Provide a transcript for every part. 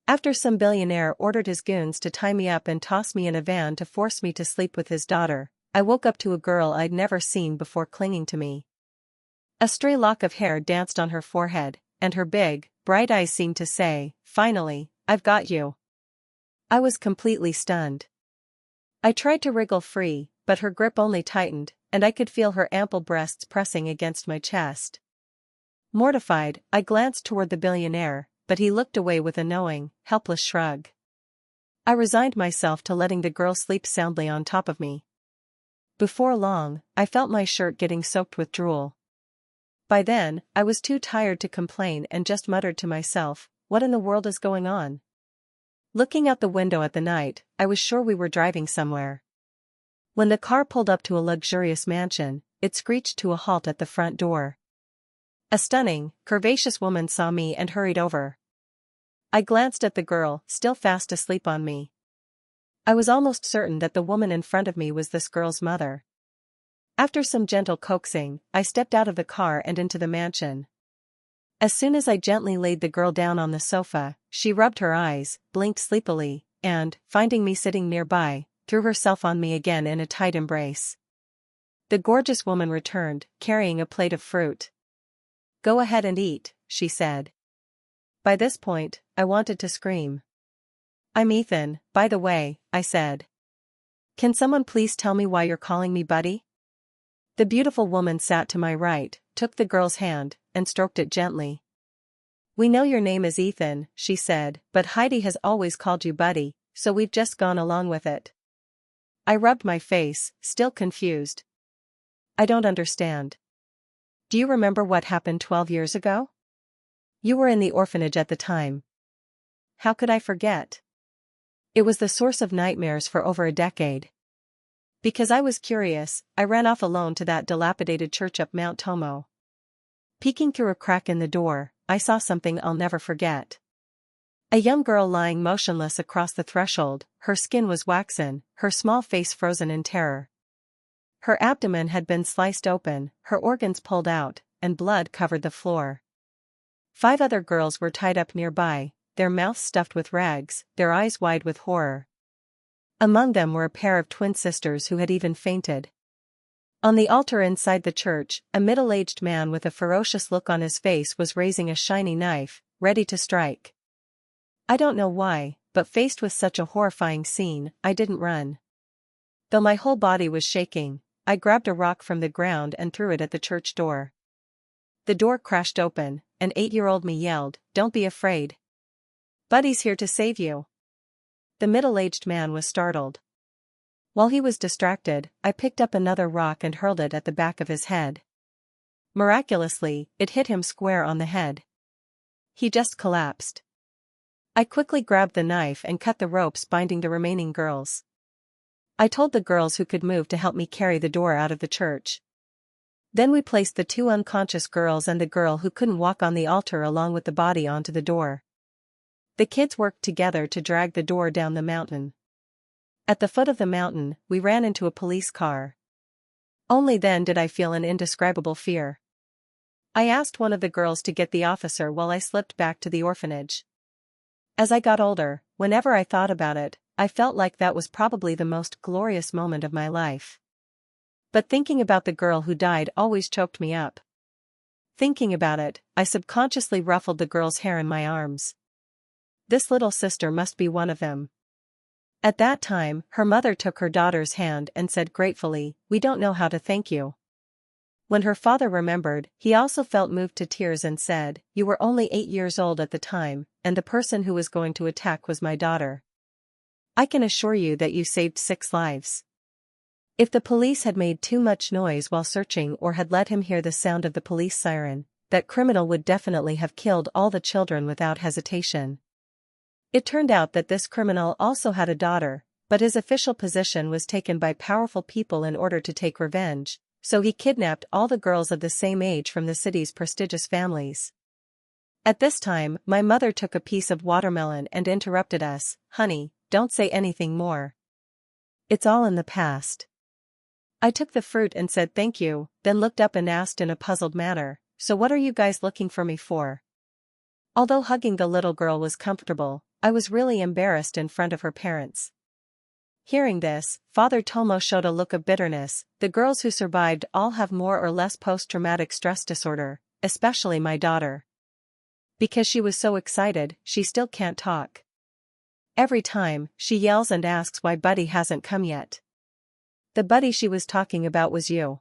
After some billionaire ordered his goons to tie me up and toss me in a van to force me to sleep with his daughter, I woke up to a girl I'd never seen before clinging to me. A stray lock of hair danced on her forehead, and her big, bright eyes seemed to say, "Finally, I've got you." I was completely stunned. I tried to wriggle free, but her grip only tightened, and I could feel her ample breasts pressing against my chest. Mortified, I glanced toward the billionaire, but he looked away with a knowing, helpless shrug. I resigned myself to letting the girl sleep soundly on top of me. Before long, I felt my shirt getting soaked with drool. By then, I was too tired to complain and just muttered to myself, "What in the world is going on?" Looking out the window at the night, I was sure we were driving somewhere. When the car pulled up to a luxurious mansion, it screeched to a halt at the front door. A stunning, curvaceous woman saw me and hurried over. I glanced at the girl, still fast asleep on me. I was almost certain that the woman in front of me was this girl's mother. After some gentle coaxing, I stepped out of the car and into the mansion. As soon as I gently laid the girl down on the sofa, she rubbed her eyes, blinked sleepily, and, finding me sitting nearby, threw herself on me again in a tight embrace. The gorgeous woman returned, carrying a plate of fruit. "Go ahead and eat," she said. By this point, I wanted to scream. "I'm Ethan, by the way," I said. "Can someone please tell me why you're calling me buddy?" The beautiful woman sat to my right, took the girl's hand, and stroked it gently. "We know your name is Ethan," she said, "but Heidi has always called you buddy, so we've just gone along with it." I rubbed my face, still confused. "I don't understand. Do you remember what happened 12 years ago? You were in the orphanage at the time." "How could I forget? It was the source of nightmares for over a decade. Because I was curious, I ran off alone to that dilapidated church up Mount Tomo. Peeking through a crack in the door, I saw something I'll never forget. A young girl lying motionless across the threshold, her skin was waxen, her small face frozen in terror. Her abdomen had been sliced open, her organs pulled out, and blood covered the floor. 5 other girls were tied up nearby, their mouths stuffed with rags, their eyes wide with horror. Among them were a pair of twin sisters who had even fainted. On the altar inside the church, a middle-aged man with a ferocious look on his face was raising a shiny knife, ready to strike. I don't know why, but faced with such a horrifying scene, I didn't run. Though my whole body was shaking, I grabbed a rock from the ground and threw it at the church door. The door crashed open, and 8-year-old me yelled, "Don't be afraid. Buddy's here to save you." The middle-aged man was startled. While he was distracted, I picked up another rock and hurled it at the back of his head. Miraculously, it hit him square on the head. He just collapsed. I quickly grabbed the knife and cut the ropes binding the remaining girls. I told the girls who could move to help me carry the door out of the church. Then we placed the 2 unconscious girls and the girl who couldn't walk on the altar along with the body onto the door. The kids worked together to drag the door down the mountain. At the foot of the mountain, we ran into a police car. Only then did I feel an indescribable fear. I asked one of the girls to get the officer while I slipped back to the orphanage. As I got older, whenever I thought about it, I felt like that was probably the most glorious moment of my life. But thinking about the girl who died always choked me up. Thinking about it, I subconsciously ruffled the girl's hair in my arms. This little sister must be one of them. At that time, her mother took her daughter's hand and said gratefully, "We don't know how to thank you." When her father remembered, he also felt moved to tears and said, "You were only 8 years old at the time, and the person who was going to attack was my daughter. I can assure you that you saved 6 lives." If the police had made too much noise while searching or had let him hear the sound of the police siren, that criminal would definitely have killed all the children without hesitation. It turned out that this criminal also had a daughter, but his official position was taken by powerful people in order to take revenge, so he kidnapped all the girls of the same age from the city's prestigious families. At this time, my mother took a piece of watermelon and interrupted us, "Honey, don't say anything more. It's all in the past." I took the fruit and said thank you, then looked up and asked in a puzzled manner, "So what are you guys looking for me for?" Although hugging the little girl was comfortable, I was really embarrassed in front of her parents. Hearing this, Father Tomo showed a look of bitterness. The girls who survived all have more or less post-traumatic stress disorder, especially my daughter. Because she was so excited, she still can't talk. Every time, she yells and asks why Buddy hasn't come yet. The Buddy she was talking about was you.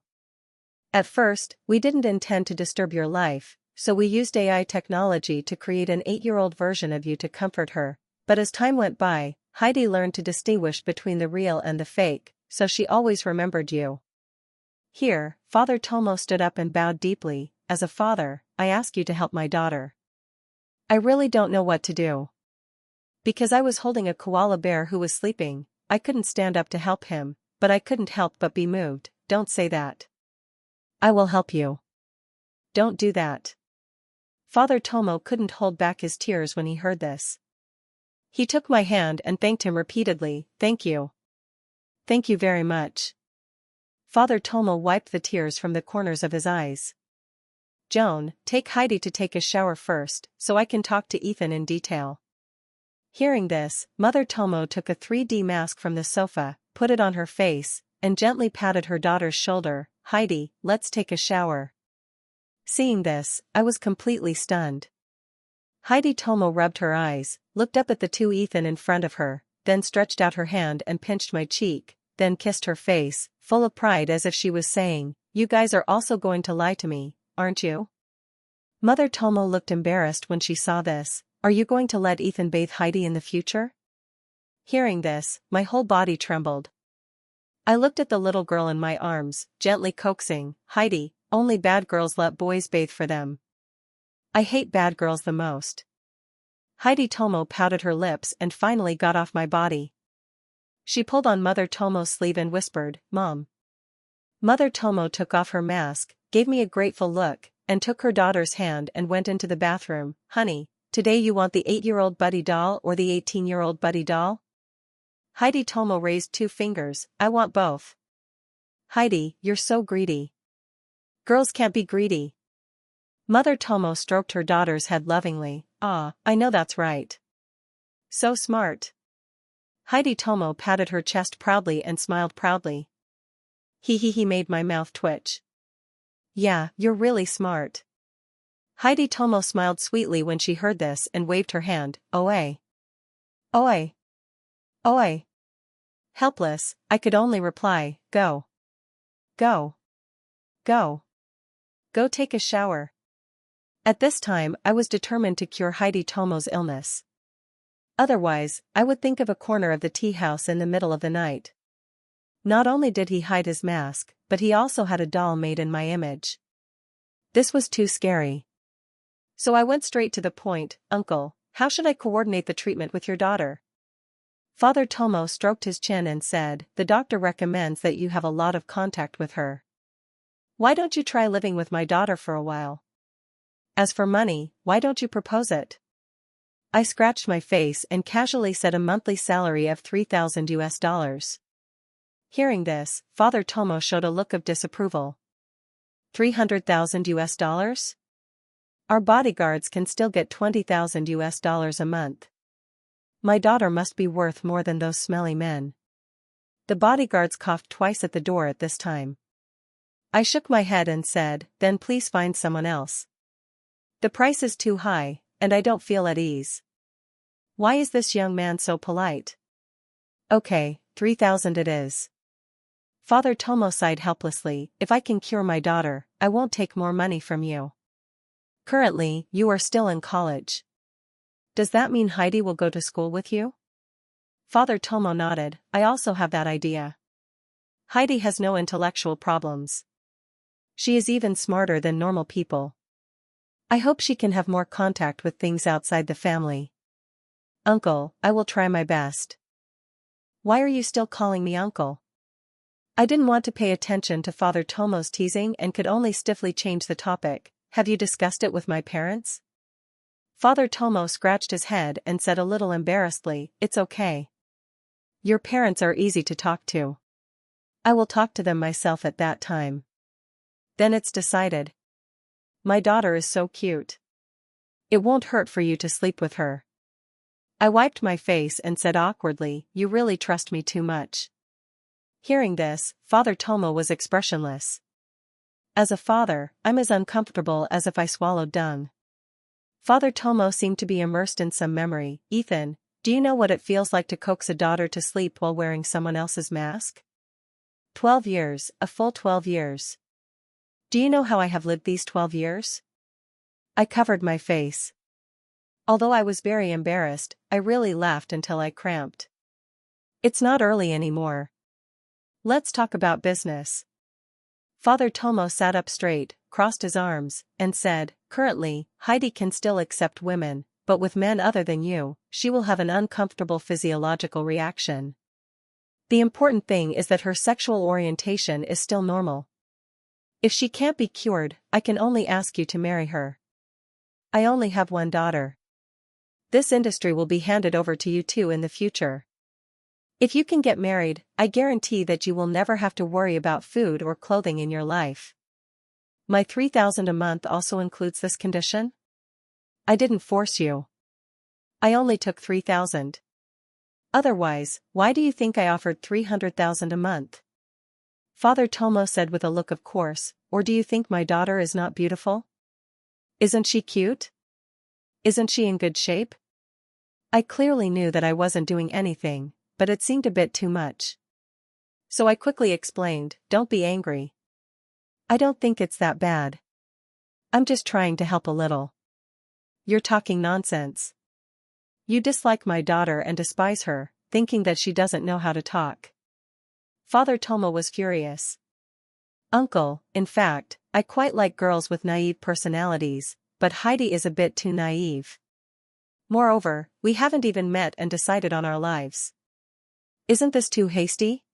At first, we didn't intend to disturb your life, so we used AI technology to create an 8-year-old version of you to comfort her. But as time went by, Heidi learned to distinguish between the real and the fake, so she always remembered you. Here, Father Tomo stood up and bowed deeply. As a father, I ask you to help my daughter. I really don't know what to do. Because I was holding a koala bear who was sleeping, I couldn't stand up to help him, but I couldn't help but be moved. Don't say that. I will help you. Don't do that. Father Tomo couldn't hold back his tears when he heard this. He took my hand and thanked him repeatedly. Thank you. Thank you very much. Father Tomo wiped the tears from the corners of his eyes. Joan, take Heidi to take a shower first, so I can talk to Ethan in detail. Hearing this, Mother Tomo took a 3D mask from the sofa, put it on her face, and gently patted her daughter's shoulder. Heidi, let's take a shower. Seeing this, I was completely stunned. Heidi Tomo rubbed her eyes, looked up at the two Ethan in front of her, then stretched out her hand and pinched my cheek, then kissed her face, full of pride as if she was saying, "You guys are also going to lie to me, aren't you?" Mother Tomo looked embarrassed when she saw this. Are you going to let Ethan bathe Heidi in the future? Hearing this, my whole body trembled. I looked at the little girl in my arms, gently coaxing, Heidi, only bad girls let boys bathe for them. I hate bad girls the most. Heidi Tomo pouted her lips and finally got off my body. She pulled on Mother Tomo's sleeve and whispered, Mom. Mother Tomo took off her mask, gave me a grateful look, and took her daughter's hand and went into the bathroom. Honey, today you want the 8-year-old Buddy doll or the 18-year-old Buddy doll? Heidi Tomo raised 2 fingers. I want both. Heidi, you're so greedy. Girls can't be greedy. Mother Tomo stroked her daughter's head lovingly. Ah, I know that's right. So smart. Heidi Tomo patted her chest proudly and smiled proudly. He made my mouth twitch. Yeah, you're really smart. Heidi Tomo smiled sweetly when she heard this and waved her hand. Oi. Oi. Oi. Helpless, I could only reply, go. Go. Go. Go take a shower. At this time I was determined to cure Heidi Tomo's illness. Otherwise, I would think of a corner of the tea house in the middle of the night. Not only did he hide his mask, but he also had a doll made in my image. This was too scary. So I went straight to the point. Uncle, how should I coordinate the treatment with your daughter? Father Tomo stroked his chin and said, the doctor recommends that you have a lot of contact with her. Why don't you try living with my daughter for a while? As for money, why don't you propose it? I scratched my face and casually said a monthly salary of $3,000. Hearing this, Father Tomo showed a look of disapproval. $300,000? Our bodyguards can still get $20,000 a month. My daughter must be worth more than those smelly men. The bodyguards coughed twice at the door at this time. I shook my head and said, then please find someone else. The price is too high, and I don't feel at ease. Why is this young man so polite? Okay, 3,000 it is. Father Tomo sighed helplessly. If I can cure my daughter, I won't take more money from you. Currently, you are still in college. Does that mean Heidi will go to school with you? Father Tomo nodded. I also have that idea. Heidi has no intellectual problems. She is even smarter than normal people. I hope she can have more contact with things outside the family. Uncle, I will try my best. Why are you still calling me uncle? I didn't want to pay attention to Father Tomo's teasing and could only stiffly change the topic. Have you discussed it with my parents? Father Tomo scratched his head and said a little embarrassedly, it's okay. Your parents are easy to talk to. I will talk to them myself at that time. Then it's decided. My daughter is so cute. It won't hurt for you to sleep with her. I wiped my face and said awkwardly, "You really trust me too much." Hearing this, Father Tomo was expressionless. As a father, I'm as uncomfortable as if I swallowed dung. Father Tomo seemed to be immersed in some memory. "Ethan, do you know what it feels like to coax a daughter to sleep while wearing someone else's mask? 12 years, a full 12 years. Do you know how I have lived these 12 years? I covered my face. Although I was very embarrassed, I really laughed until I cramped. It's not early anymore. Let's talk about business. Father Tomo sat up straight, crossed his arms, and said, "Currently, Heidi can still accept women, but with men other than you, she will have an uncomfortable physiological reaction. The important thing is that her sexual orientation is still normal. If she can't be cured, I can only ask you to marry her. I only have one daughter. This industry will be handed over to you two in the future. If you can get married, I guarantee that you will never have to worry about food or clothing in your life." My 3,000 a month also includes this condition? I didn't force you. I only took 3,000. Otherwise, why do you think I offered 300,000 a month? Father Tomo said with a look of course, "Or do you think my daughter is not beautiful? Isn't she cute? Isn't she in good shape?" I clearly knew that I wasn't doing anything, but it seemed a bit too much. So I quickly explained, "Don't be angry. I don't think it's that bad. I'm just trying to help a little." "You're talking nonsense. You dislike my daughter and despise her, thinking that she doesn't know how to talk." Father Tomo was furious. "Uncle, in fact, I quite like girls with naive personalities, but Heidi is a bit too naive. Moreover, we haven't even met and decided on our lives. Isn't this too hasty?"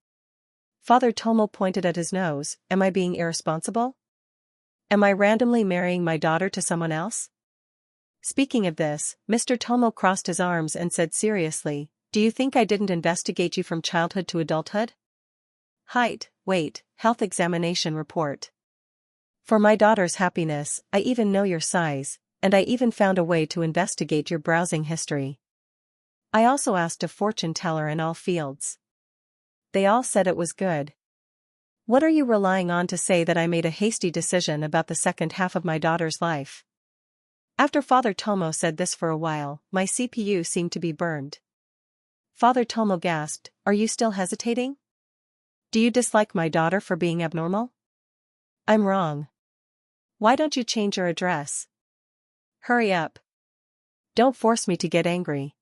Father Tomo pointed at his nose. "Am I being irresponsible? Am I randomly marrying my daughter to someone else?" Speaking of this, Mr. Tomo crossed his arms and said seriously, "Do you think I didn't investigate you from childhood to adulthood? Height, weight, health examination report. For my daughter's happiness, I even know your size, and I even found a way to investigate your browsing history. I also asked a fortune teller in all fields. They all said it was good. What are you relying on to say that I made a hasty decision about the second half of my daughter's life?" After Father Tomo said this for a while, my CPU seemed to be burned. Father Tomo gasped, "Are you still hesitating? Do you dislike my daughter for being abnormal?" "I'm wrong. Why don't you change your address? Hurry up. Don't force me to get angry."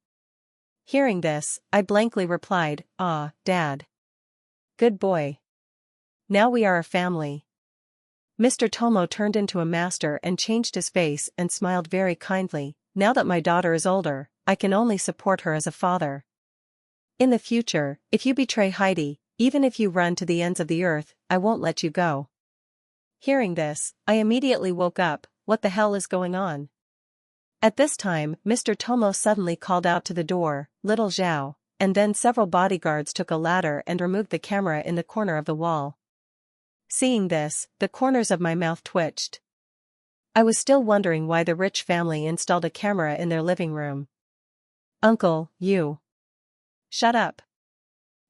Hearing this, I blankly replied, "Ah, Dad. Good boy. Now we are a family." Mr. Tomo turned into a master and changed his face and smiled very kindly. "Now that my daughter is older, I can only support her as a father. In the future, if you betray Heidi, even if you run to the ends of the earth, I won't let you go." Hearing this, I immediately woke up. What the hell is going on? At this time, Mr. Tomo suddenly called out to the door, "Little Zhao," and then several bodyguards took a ladder and removed the camera in the corner of the wall. Seeing this, the corners of my mouth twitched. I was still wondering why the rich family installed a camera in their living room. "Uncle, you. Shut up.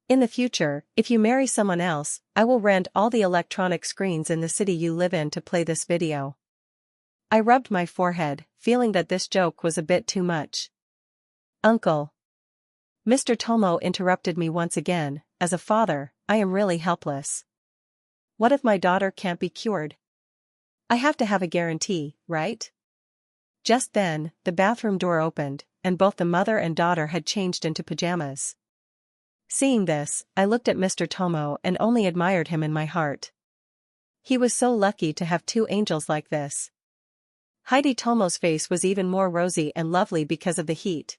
In the future, if you marry someone else, I will rent all the electronic screens in the city you live in to play this video." I rubbed my forehead, feeling that this joke was a bit too much. "Uncle." Mr. Tomo interrupted me once again. "As a father, I am really helpless. What if my daughter can't be cured? I have to have a guarantee, right?" Just then, the bathroom door opened, and both the mother and daughter had changed into pajamas. Seeing this, I looked at Mr. Tomo and only admired him in my heart. He was so lucky to have two angels like this. Heidi Tomo's face was even more rosy and lovely because of the heat.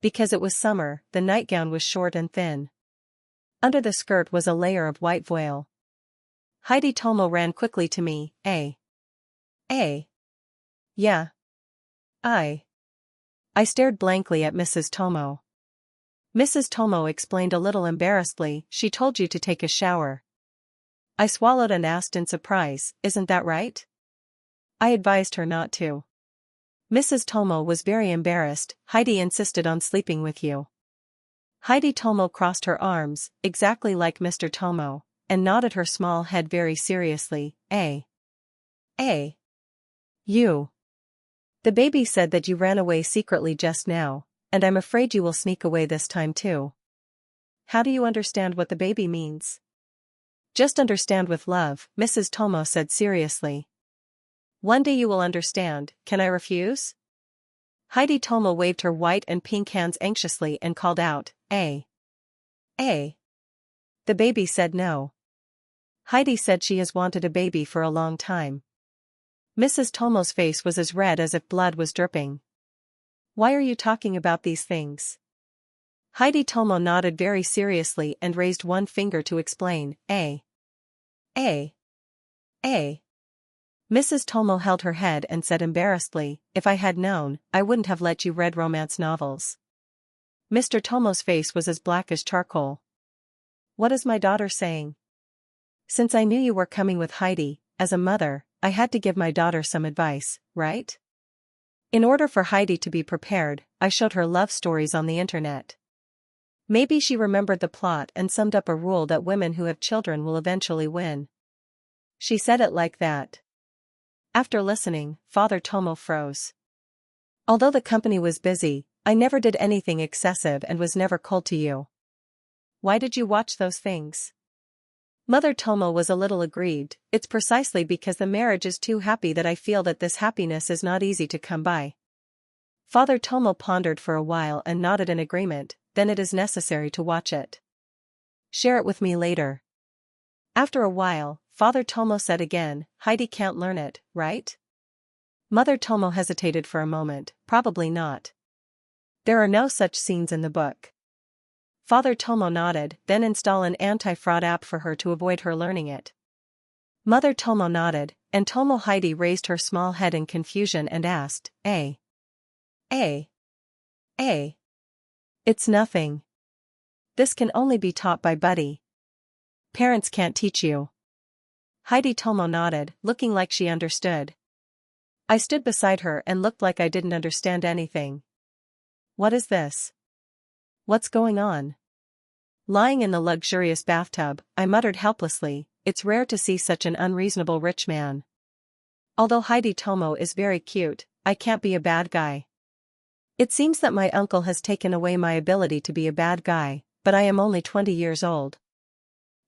Because it was summer, the nightgown was short and thin. Under the skirt was a layer of white voile. Heidi Tomo ran quickly to me. Yeah. I stared blankly at Mrs. Tomo. Mrs. Tomo explained a little embarrassedly, "She told you to take a shower." I swallowed and asked in surprise, "Isn't that right?" I advised her not to. Mrs. Tomo was very embarrassed. Heidi insisted on sleeping with you. Heidi Tomo crossed her arms, exactly like Mr. Tomo, and nodded her small head very seriously. You. The baby said that you ran away secretly just now, and I'm afraid you will sneak away this time too. How do you understand what the baby means? Just understand with love, Mrs. Tomo said seriously. One day you will understand. Can I refuse? Heidi Tomo waved her white and pink hands anxiously and called out, The baby said no. Heidi said she has wanted a baby for a long time. Mrs. Tomo's face was as red as if blood was dripping. Why are you talking about these things? Heidi Tomo nodded very seriously and raised one finger to explain. Mrs. Tomo held her head and said embarrassedly, if I had known, I wouldn't have let you read romance novels. Mr. Tomo's face was as black as charcoal. What is my daughter saying? Since I knew you were coming with Heidi, as a mother, I had to give my daughter some advice, right? In order for Heidi to be prepared, I showed her love stories on the internet. Maybe she remembered the plot and summed up a rule that women who have children will eventually win. She said it like that. After listening, Father Tomo froze. Although the company was busy, I never did anything excessive and was never cold to you. Why did you watch those things? Mother Tomo was a little aggrieved. It's precisely because the marriage is too happy that I feel that this happiness is not easy to come by. Father Tomo pondered for a while and nodded in agreement. Then it is necessary to watch it. Share it with me later. After a while, Father Tomo said again, Heidi can't learn it, right? Mother Tomo hesitated for a moment. Probably not. There are no such scenes in the book. Father Tomo nodded. Then install an anti-fraud app for her to avoid her learning it. Mother Tomo nodded, and Tomo Heidi raised her small head in confusion and asked, It's nothing. This can only be taught by Buddy. Parents can't teach you. Heidi Tomo nodded, looking like she understood. I stood beside her and looked like I didn't understand anything. What is this? What's going on? Lying in the luxurious bathtub, I muttered helplessly, it's rare to see such an unreasonable rich man. Although Heidi Tomo is very cute, I can't be a bad guy. It seems that my uncle has taken away my ability to be a bad guy, but I am only 20 years old.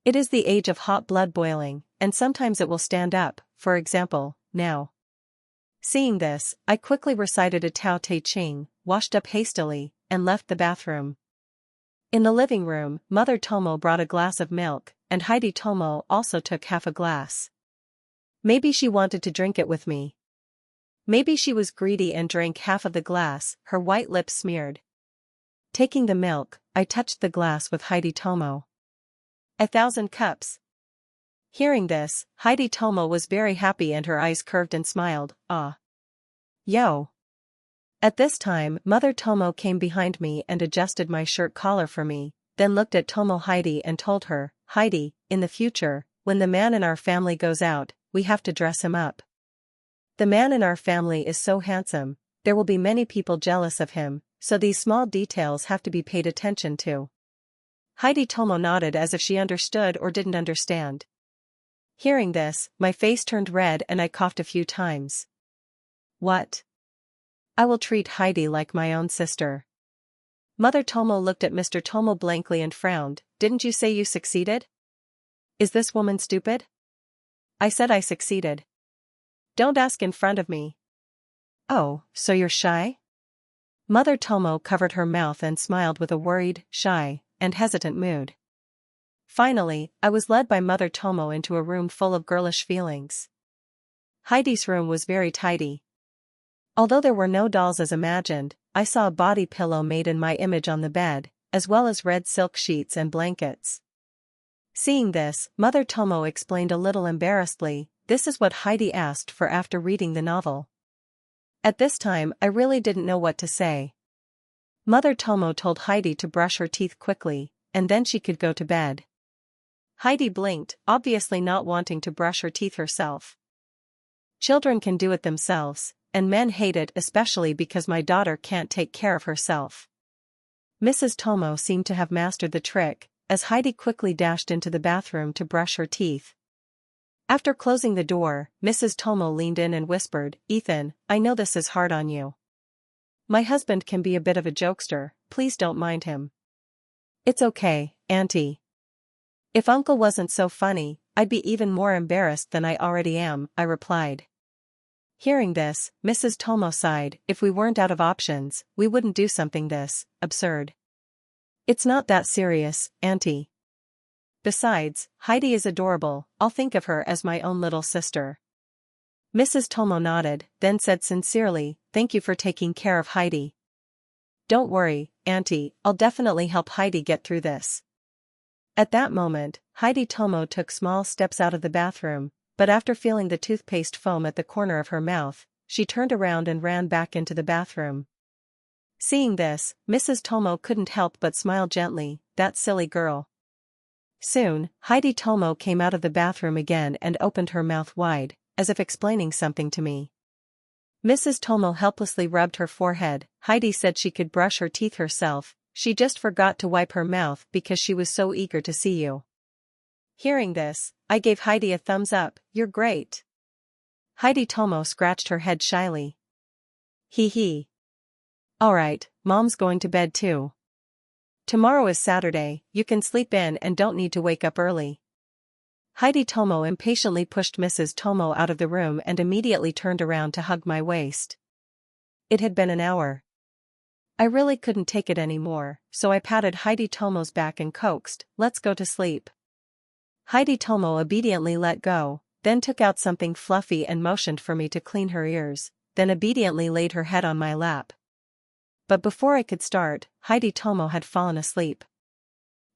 It is the age of hot blood boiling, and sometimes it will stand up, for example, now. Seeing this, I quickly recited a Tao Te Ching, washed up hastily, and left the bathroom. In the living room, Mother Tomo brought a glass of milk, and Heidi Tomo also took half a glass. Maybe she wanted to drink it with me. Maybe she was greedy and drank half of the glass, her white lips smeared. Taking the milk, I touched the glass with Heidi Tomo. 1,000 cups. Hearing this, Heidi Tomo was very happy and her eyes curved and smiled, ah. Yo. At this time, Mother Tomo came behind me and adjusted my shirt collar for me, then looked at Tomo Heidi and told her, Heidi, in the future, when the man in our family goes out, we have to dress him up. The man in our family is so handsome, there will be many people jealous of him, so these small details have to be paid attention to. Heidi Tomo nodded as if she understood or didn't understand. Hearing this, my face turned red and I coughed a few times. What? I will treat Heidi like my own sister. Mother Tomo looked at Mr. Tomo blankly and frowned. Didn't you say you succeeded? Is this woman stupid? I said I succeeded. Don't ask in front of me. Oh, so you're shy? Mother Tomo covered her mouth and smiled with a worried, shy, and hesitant mood. Finally, I was led by Mother Tomo into a room full of girlish feelings. Heidi's room was very tidy. Although there were no dolls as imagined, I saw a body pillow made in my image on the bed, as well as red silk sheets and blankets. Seeing this, Mother Tomo explained a little embarrassedly, this is what Heidi asked for after reading the novel. At this time, I really didn't know what to say. Mother Tomo told Heidi to brush her teeth quickly, and then she could go to bed. Heidi blinked, obviously not wanting to brush her teeth herself. Children can do it themselves, and men hate it especially because my daughter can't take care of herself. Mrs. Tomo seemed to have mastered the trick, as Heidi quickly dashed into the bathroom to brush her teeth. After closing the door, Mrs. Tomo leaned in and whispered, "Ethan, I know this is hard on you. My husband can be a bit of a jokester, please don't mind him." "It's okay, Auntie. If Uncle wasn't so funny, I'd be even more embarrassed than I already am," I replied. Hearing this, Mrs. Tomo sighed. "If we weren't out of options, we wouldn't do something this absurd. It's not that serious, Auntie. Besides, Heidi is adorable, I'll think of her as my own little sister." Mrs. Tomo nodded, then said sincerely, "Thank you for taking care of Heidi." "Don't worry, Auntie, I'll definitely help Heidi get through this." At that moment, Heidi Tomo took small steps out of the bathroom, but after feeling the toothpaste foam at the corner of her mouth, she turned around and ran back into the bathroom. Seeing this, Mrs. Tomo couldn't help but smile gently, "That silly girl." Soon, Heidi Tomo came out of the bathroom again and opened her mouth wide, as if explaining something to me. Mrs. Tomo helplessly rubbed her forehead. "Heidi said she could brush her teeth herself, she just forgot to wipe her mouth because she was so eager to see you." Hearing this, I gave Heidi a thumbs up. "You're great." Heidi Tomo scratched her head shyly. "Hee hee. Alright, Mom's going to bed too. Tomorrow is Saturday, you can sleep in and don't need to wake up early." Heidi Tomo impatiently pushed Mrs. Tomo out of the room and immediately turned around to hug my waist. It had been an hour. I really couldn't take it anymore, so I patted Heidi Tomo's back and coaxed, "Let's go to sleep." Heidi Tomo obediently let go, then took out something fluffy and motioned for me to clean her ears, then obediently laid her head on my lap. But before I could start, Heidi Tomo had fallen asleep.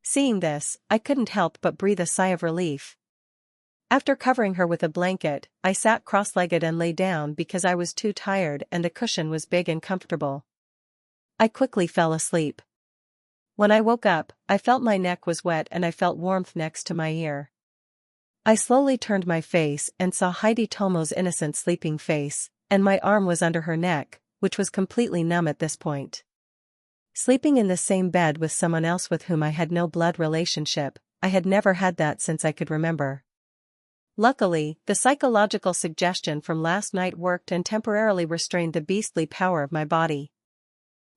Seeing this, I couldn't help but breathe a sigh of relief. After covering her with a blanket, I sat cross-legged and lay down because I was too tired and the cushion was big and comfortable. I quickly fell asleep. When I woke up, I felt my neck was wet and I felt warmth next to my ear. I slowly turned my face and saw Heidi Tomo's innocent sleeping face, and my arm was under her neck, which was completely numb at this point. Sleeping in the same bed with someone else with whom I had no blood relationship, I had never had that since I could remember. Luckily, the psychological suggestion from last night worked and temporarily restrained the beastly power of my body.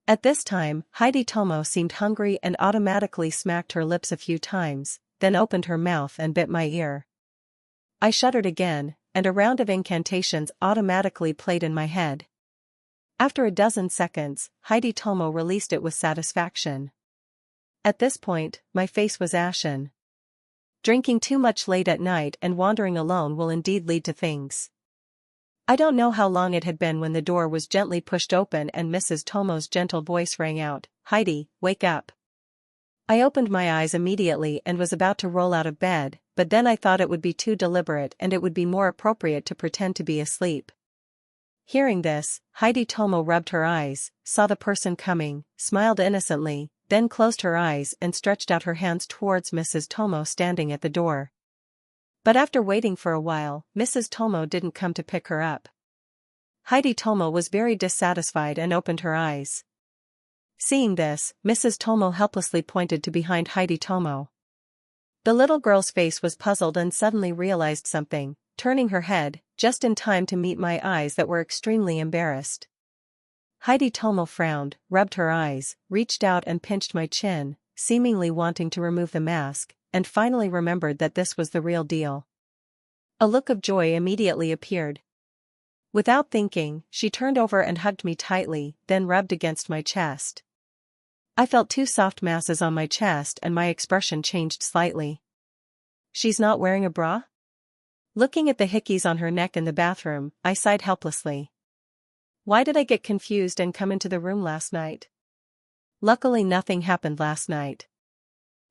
At this time, Heidi Tomo seemed hungry and automatically smacked her lips a few times, then opened her mouth and bit my ear. I shuddered again, and a round of incantations automatically played in my head. After a dozen seconds, Heidi Tomo released it with satisfaction. At this point, my face was ashen. Drinking too much late at night and wandering alone will indeed lead to things. I don't know how long it had been when the door was gently pushed open and Mrs. Tomo's gentle voice rang out, "Heidi, wake up." I opened my eyes immediately and was about to roll out of bed, but then I thought it would be too deliberate and it would be more appropriate to pretend to be asleep. Hearing this, Heidi Tomo rubbed her eyes, saw the person coming, smiled innocently, then closed her eyes and stretched out her hands towards Mrs. Tomo standing at the door. But after waiting for a while, Mrs. Tomo didn't come to pick her up. Heidi Tomo was very dissatisfied and opened her eyes. Seeing this, Mrs. Tomo helplessly pointed to behind Heidi Tomo. The little girl's face was puzzled and suddenly realized something, turning her head, just in time to meet my eyes that were extremely embarrassed. Heidi Tomo frowned, rubbed her eyes, reached out and pinched my chin, seemingly wanting to remove the mask, and finally remembered that this was the real deal. A look of joy immediately appeared. Without thinking, she turned over and hugged me tightly, then rubbed against my chest. I felt two soft masses on my chest and my expression changed slightly. "She's not wearing a bra?" Looking at the hickeys on her neck in the bathroom, I sighed helplessly. Why did I get confused and come into the room last night? Luckily nothing happened last night.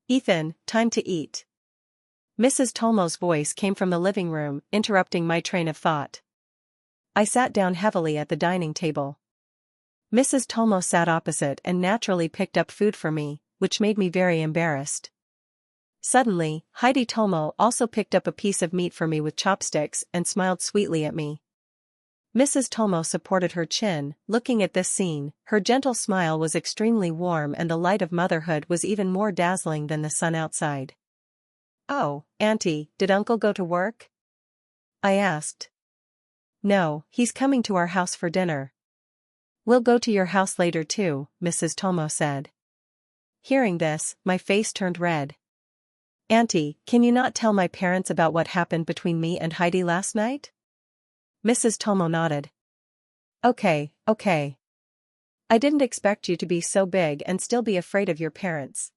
"Ethan, time to eat." Mrs. Tomo's voice came from the living room, interrupting my train of thought. I sat down heavily at the dining table. Mrs. Tomo sat opposite and naturally picked up food for me, which made me very embarrassed. Suddenly, Heidi Tomo also picked up a piece of meat for me with chopsticks and smiled sweetly at me. Mrs. Tomo supported her chin, looking at this scene. Her gentle smile was extremely warm and the light of motherhood was even more dazzling than the sun outside. "Oh, Auntie, did Uncle go to work?" I asked. "No, he's coming to our house for dinner." "We'll go to your house later too," Mrs. Tomo said. Hearing this, my face turned red. "Auntie, can you not tell my parents about what happened between me and Heidi last night?" Mrs. Tomo nodded. Okay. I didn't expect you to be so big and still be afraid of your parents."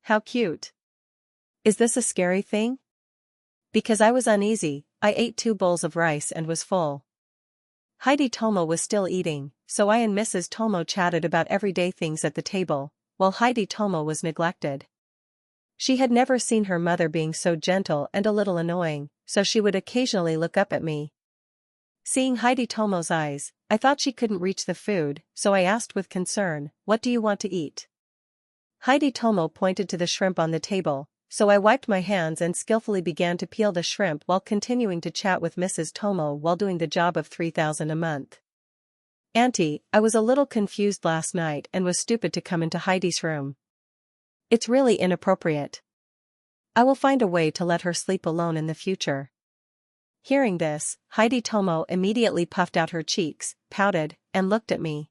"How cute. Is this a scary thing?" "Because I was uneasy, I ate 2 bowls of rice and was full." Heidi Tomo was still eating, so I and Mrs. Tomo chatted about everyday things at the table, while Heidi Tomo was neglected. She had never seen her mother being so gentle and a little annoying, so she would occasionally look up at me. Seeing Heidi Tomo's eyes, I thought she couldn't reach the food, so I asked with concern, "What do you want to eat?" Heidi Tomo pointed to the shrimp on the table, so I wiped my hands and skillfully began to peel the shrimp while continuing to chat with Mrs. Tomo while doing the job of 3,000 a month. "Auntie, I was a little confused last night and was stupid to come into Heidi's room. It's really inappropriate. I will find a way to let her sleep alone in the future." Hearing this, Heidi Tomo immediately puffed out her cheeks, pouted, and looked at me.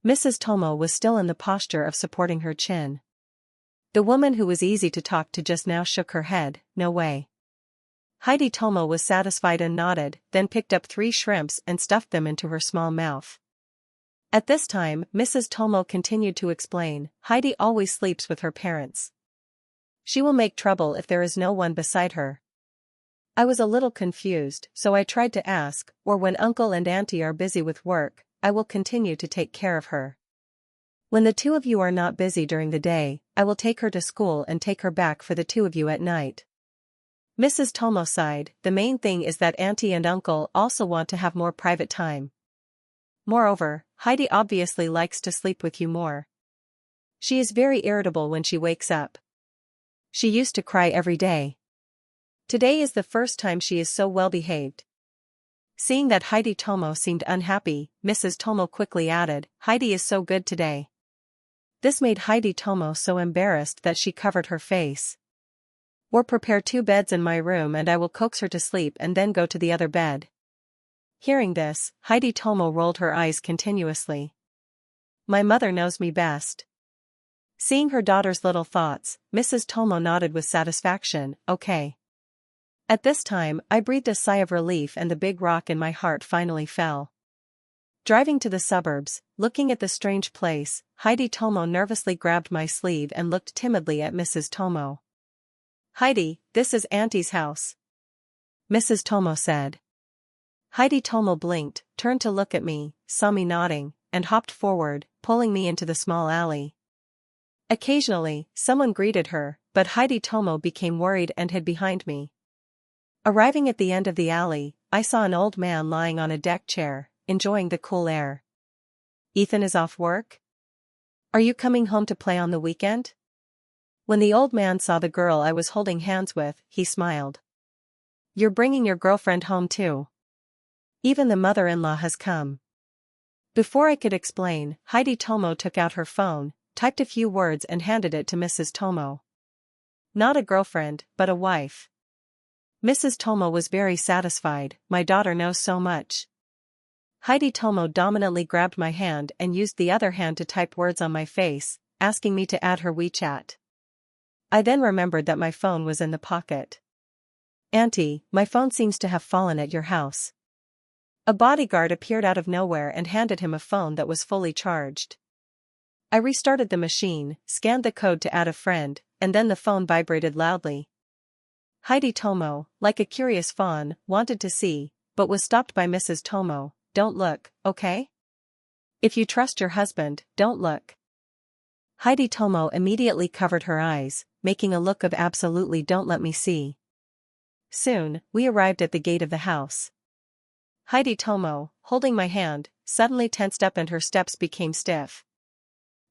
Mrs. Tomo was still in the posture of supporting her chin. The woman who was easy to talk to just now shook her head, "No way." Heidi Tomo was satisfied and nodded, then picked up 3 shrimps and stuffed them into her small mouth. At this time, Mrs. Tomo continued to explain, "Heidi always sleeps with her parents. She will make trouble if there is no one beside her." I was a little confused, so I tried to ask, "Or when Uncle and Auntie are busy with work, I will continue to take care of her. When the 2 of you are not busy during the day, I will take her to school and take her back for the 2 of you at night." Mrs. Tomo sighed, "The main thing is that Auntie and Uncle also want to have more private time. Moreover, Heidi obviously likes to sleep with you more. She is very irritable when she wakes up. She used to cry every day. Today is the first time she is so well behaved." Seeing that Heidi Tomo seemed unhappy, Mrs. Tomo quickly added, "Heidi is so good today." This made Heidi Tomo so embarrassed that she covered her face. "Or prepare 2 beds in my room and I will coax her to sleep and then go to the other bed." Hearing this, Heidi Tomo rolled her eyes continuously. "My mother knows me best." Seeing her daughter's little thoughts, Mrs. Tomo nodded with satisfaction, "Okay." At this time, I breathed a sigh of relief and the big rock in my heart finally fell. Driving to the suburbs, looking at the strange place, Heidi Tomo nervously grabbed my sleeve and looked timidly at Mrs. Tomo. "Heidi, this is Auntie's house," Mrs. Tomo said. Heidi Tomo blinked, turned to look at me, saw me nodding, and hopped forward, pulling me into the small alley. Occasionally, someone greeted her, but Heidi Tomo became worried and hid behind me. Arriving at the end of the alley, I saw an old man lying on a deck chair, enjoying the cool air. "Ethan is off work? Are you coming home to play on the weekend?" When the old man saw the girl I was holding hands with, he smiled. "You're bringing your girlfriend home too. Even the mother-in-law has come." Before I could explain, Heidi Tomo took out her phone, typed a few words and handed it to Mrs. Tomo. "Not a girlfriend, but a wife." Mrs. Tomo was very satisfied, "My daughter knows so much." Heidi Tomo dominantly grabbed my hand and used the other hand to type words on my face, asking me to add her WeChat. I then remembered that my phone was in the pocket. "Auntie, my phone seems to have fallen at your house." A bodyguard appeared out of nowhere and handed him a phone that was fully charged. I restarted the machine, scanned the code to add a friend, and then the phone vibrated loudly. Heidi Tomo, like a curious fawn, wanted to see, but was stopped by Mrs. Tomo. "Don't look, okay? If you trust your husband, don't look." Heidi Tomo immediately covered her eyes, making a look of absolutely "don't let me see." Soon, we arrived at the gate of the house. Heidi Tomo, holding my hand, suddenly tensed up and her steps became stiff.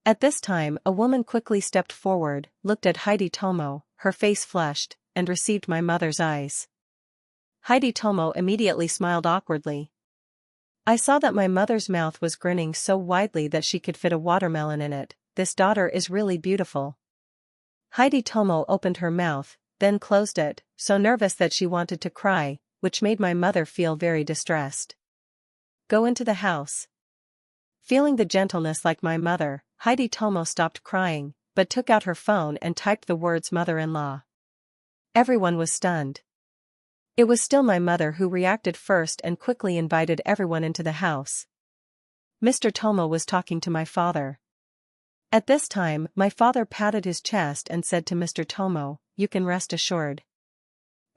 At this time, a woman quickly stepped forward, looked at Heidi Tomo, her face flushed, and received my mother's eyes. Heidi Tomo immediately smiled awkwardly. I saw that my mother's mouth was grinning so widely that she could fit a watermelon in it. This daughter is really beautiful. Heidi Tomo opened her mouth, then closed it, so nervous that she wanted to cry, which made my mother feel very distressed. Go into the house. Feeling the gentleness like my mother, Heidi Tomo stopped crying, but took out her phone and typed the words mother-in-law. Everyone was stunned. It was still my mother who reacted first and quickly invited everyone into the house. Mr. Tomo was talking to my father. At this time, my father patted his chest and said to Mr. Tomo, "You can rest assured.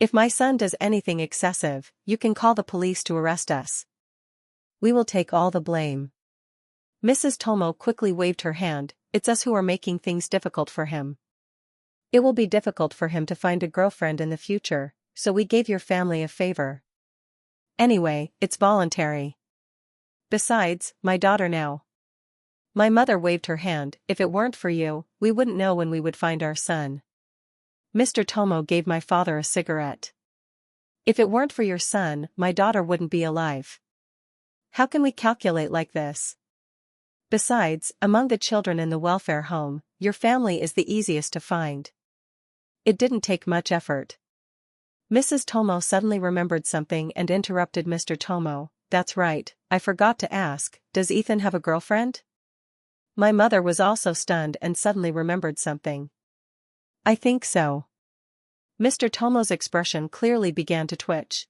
If my son does anything excessive, you can call the police to arrest us. We will take all the blame." Mrs. Tomo quickly waved her hand. "It's us who are making things difficult for him. It will be difficult for him to find a girlfriend in the future, so we gave your family a favor. Anyway, it's voluntary. Besides, my daughter now." My mother waved her hand. "If it weren't for you, we wouldn't know when we would find our son." Mr. Tomo gave my father a cigarette. "If it weren't for your son, my daughter wouldn't be alive. How can we calculate like this? Besides, among the children in the welfare home, your family is the easiest to find. It didn't take much effort." Mrs. Tomo suddenly remembered something and interrupted Mr. Tomo. "That's right, I forgot to ask, does Ethan have a girlfriend?" My mother was also stunned and suddenly remembered something. "I think so." Mr. Tomo's expression clearly began to twitch.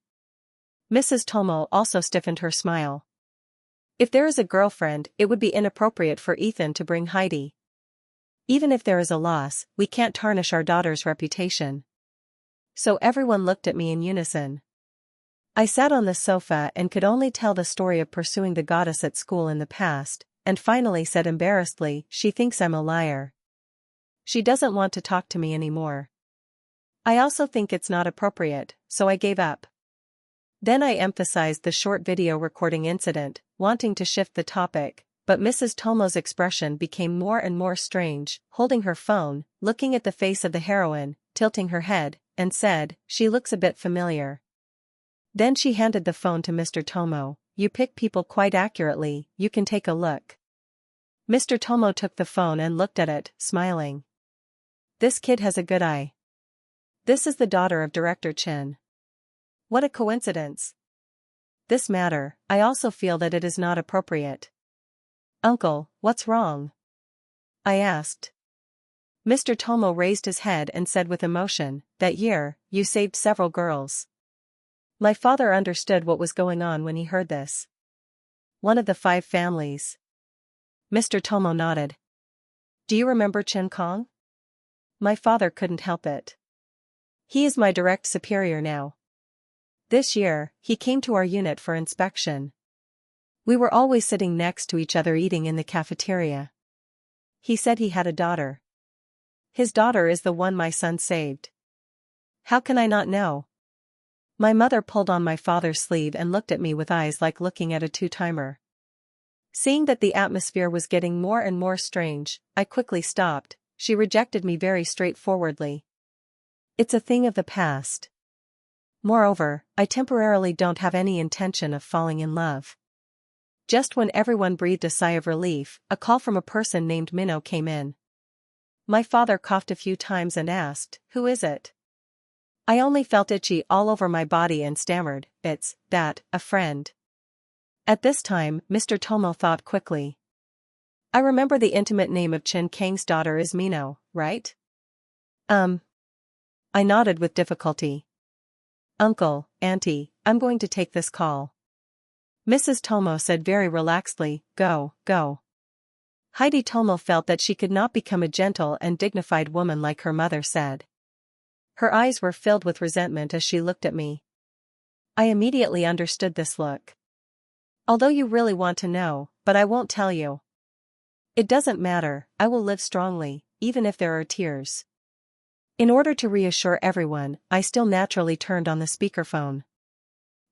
Mrs. Tomo also stiffened her smile. "If there is a girlfriend, it would be inappropriate for Ethan to bring Heidi. Even if there is a loss, we can't tarnish our daughter's reputation." So everyone looked at me in unison. I sat on the sofa and could only tell the story of pursuing the goddess at school in the past, and finally said embarrassedly, "She thinks I'm a liar. She doesn't want to talk to me anymore. I also think it's not appropriate, so I gave up." Then I emphasized the short video recording incident, wanting to shift the topic, but Mrs. Tomo's expression became more and more strange, holding her phone, looking at the face of the heroine, tilting her head, and said, "She looks a bit familiar." Then she handed the phone to Mr. Tomo. "You pick people quite accurately, you can take a look." Mr. Tomo took the phone and looked at it, smiling. "This kid has a good eye. This is the daughter of Director Chin. What a coincidence. This matter, I also feel that it is not appropriate." "Uncle, what's wrong?" I asked. Mr. Tomo raised his head and said with emotion, "That year, you saved several girls." My father understood what was going on when he heard this. "One of the 5 families." Mr. Tomo nodded. "Do you remember Chen Kong?" My father couldn't help it. "He is my direct superior now. This year, he came to our unit for inspection. We were always sitting next to each other eating in the cafeteria. He said he had a daughter. His daughter is the one my son saved. How can I not know?" My mother pulled on my father's sleeve and looked at me with eyes like looking at a two-timer. Seeing that the atmosphere was getting more and more strange, I quickly stopped. She rejected me very straightforwardly. "It's a thing of the past. Moreover, I temporarily don't have any intention of falling in love." Just when everyone breathed a sigh of relief, a call from a person named Minnow came in. My father coughed a few times and asked, "Who is it?" I only felt itchy all over my body and stammered, "It's a friend." At this time, Mr. Tomo thought quickly. "I remember the intimate name of Chen Kang's daughter is Minnow, right?" I nodded with difficulty. "Uncle, Auntie, I'm going to take this call." Mrs. Tomo said very relaxedly, Go. Heidi Tomo felt that she could not become a gentle and dignified woman like her mother said. Her eyes were filled with resentment as she looked at me. I immediately understood this look. "Although you really want to know, but I won't tell you." "It doesn't matter, I will live strongly, even if there are tears." In order to reassure everyone, I still naturally turned on the speakerphone.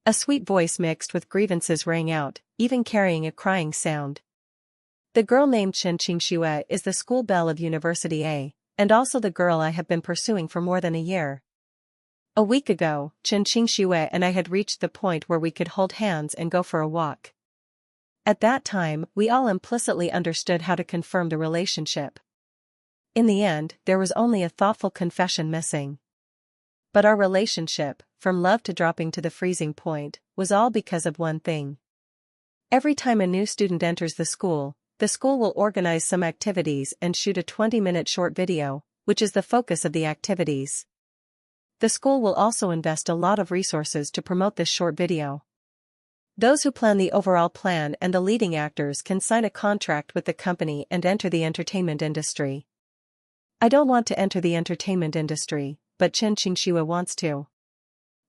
A sweet voice mixed with grievances rang out, even carrying a crying sound. "The girl named Chen Qingxue is the school belle of University A, and also the girl I have been pursuing for more than a year. A week ago, Chen Qingxue and I had reached the point where we could hold hands and go for a walk. At that time, we all implicitly understood how to confirm the relationship. In the end, there was only a thoughtful confession missing. But our relationship, from love to dropping to the freezing point, was all because of one thing. Every time a new student enters the school will organize some activities and shoot a 20-minute short video, which is the focus of the activities. The school will also invest a lot of resources to promote this short video. Those who plan the overall plan and the leading actors can sign a contract with the company and enter the entertainment industry. I don't want to enter the entertainment industry, but Chen Qingxue wants to.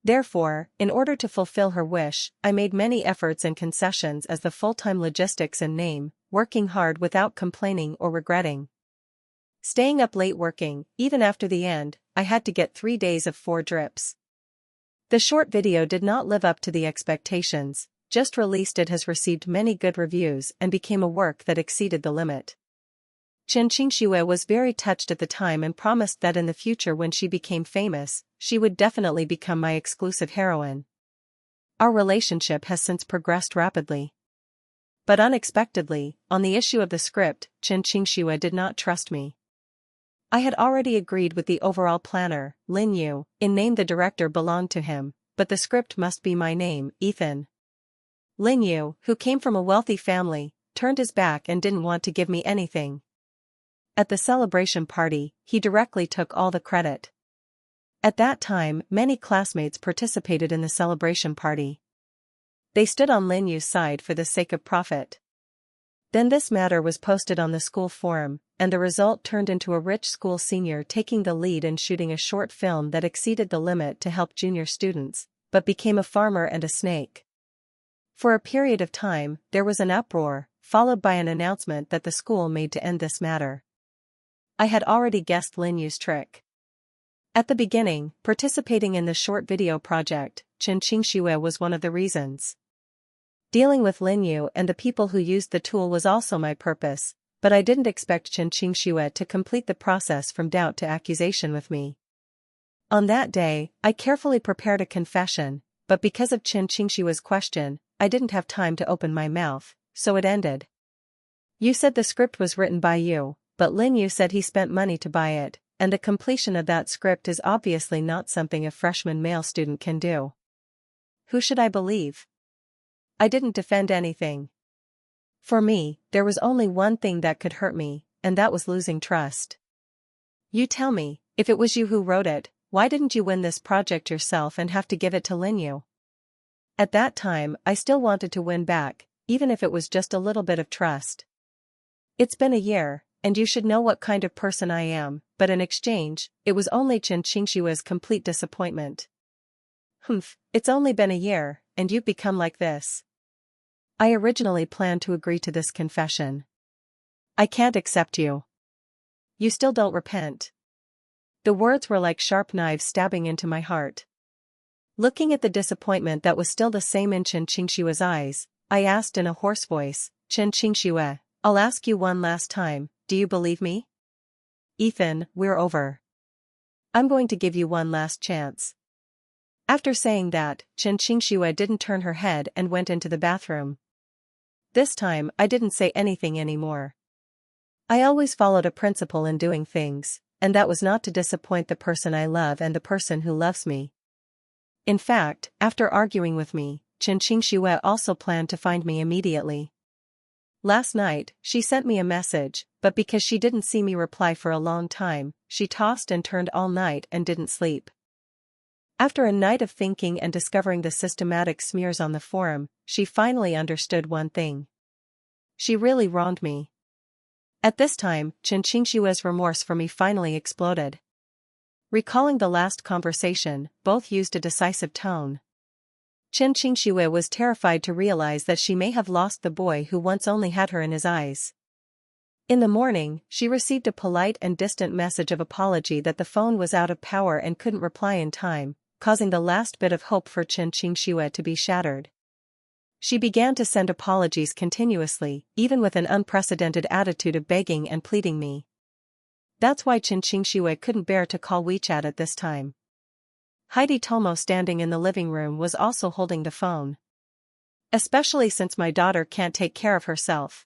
Therefore, in order to fulfill her wish, I made many efforts and concessions as the full-time logistics in name, working hard without complaining or regretting. Staying up late working, even after the end, I had to get 3 days of 4 drips. The short video did not live up to the expectations. Just released it has received many good reviews and became a work that exceeded the limit. Chen Qingxue was very touched at the time and promised that in the future when she became famous, she would definitely become my exclusive heroine. Our relationship has since progressed rapidly. But unexpectedly, on the issue of the script, Chen Qingxue did not trust me. I had already agreed with the overall planner, Lin Yu, in name the director belonged to him, but the script must be my name, Ethan. Lin Yu, who came from a wealthy family, turned his back and didn't want to give me anything. At the celebration party, he directly took all the credit. At that time, many classmates participated in the celebration party. They stood on Lin Yu's side for the sake of profit. Then this matter was posted on the school forum, and the result turned into a rich school senior taking the lead in shooting a short film that exceeded the limit to help junior students, but became a farmer and a snake. For a period of time, there was an uproar, followed by an announcement that the school made to end this matter. I had already guessed Lin Yu's trick. At the beginning, participating in the short video project, Chen Qingxue was one of the reasons. Dealing with Lin Yu and the people who used the tool was also my purpose, but I didn't expect Chen Qingxue to complete the process from doubt to accusation with me. On that day, I carefully prepared a confession, but because of Chen Qingxue's question, I didn't have time to open my mouth, so it ended. You said the script was written by you, but Lin Yu said he spent money to buy it, and the completion of that script is obviously not something a freshman male student can do. Who should I believe? I didn't defend anything. For me, there was only one thing that could hurt me, and that was losing trust. You tell me, if it was you who wrote it, why didn't you win this project yourself and have to give it to Lin Yu? At that time, I still wanted to win back, even if it was just a little bit of trust. It's been a year, and you should know what kind of person I am, but in exchange, it was only Chen Qingxue's complete disappointment. It's only been a year, and you've become like this. I originally planned to agree to this confession. I can't accept you. You still don't repent. The words were like sharp knives stabbing into my heart. Looking at the disappointment that was still the same in Chen Qingxue's eyes, I asked in a hoarse voice, Chen Qingxue, I'll ask you one last time, do you believe me? Ethan, we're over. I'm going to give you one last chance. After saying that, Chen Qingxue didn't turn her head and went into the bathroom. This time, I didn't say anything anymore. I always followed a principle in doing things, and that was not to disappoint the person I love and the person who loves me. In fact, after arguing with me, Chen Qingxue also planned to find me immediately. Last night, she sent me a message, but because she didn't see me reply for a long time, she tossed and turned all night and didn't sleep. After a night of thinking and discovering the systematic smears on the forum, she finally understood one thing. She really wronged me. At this time, Chen Qingxue's remorse for me finally exploded. Recalling the last conversation, both used a decisive tone. Chen Qingxue was terrified to realize that she may have lost the boy who once only had her in his eyes. In the morning, she received a polite and distant message of apology that the phone was out of power and couldn't reply in time, causing the last bit of hope for Chen Qingxue to be shattered. She began to send apologies continuously, even with an unprecedented attitude of begging and pleading me. That's why Chen Qingxue couldn't bear to call WeChat at this time. Heidi Tomo standing in the living room was also holding the phone. Especially since my daughter can't take care of herself.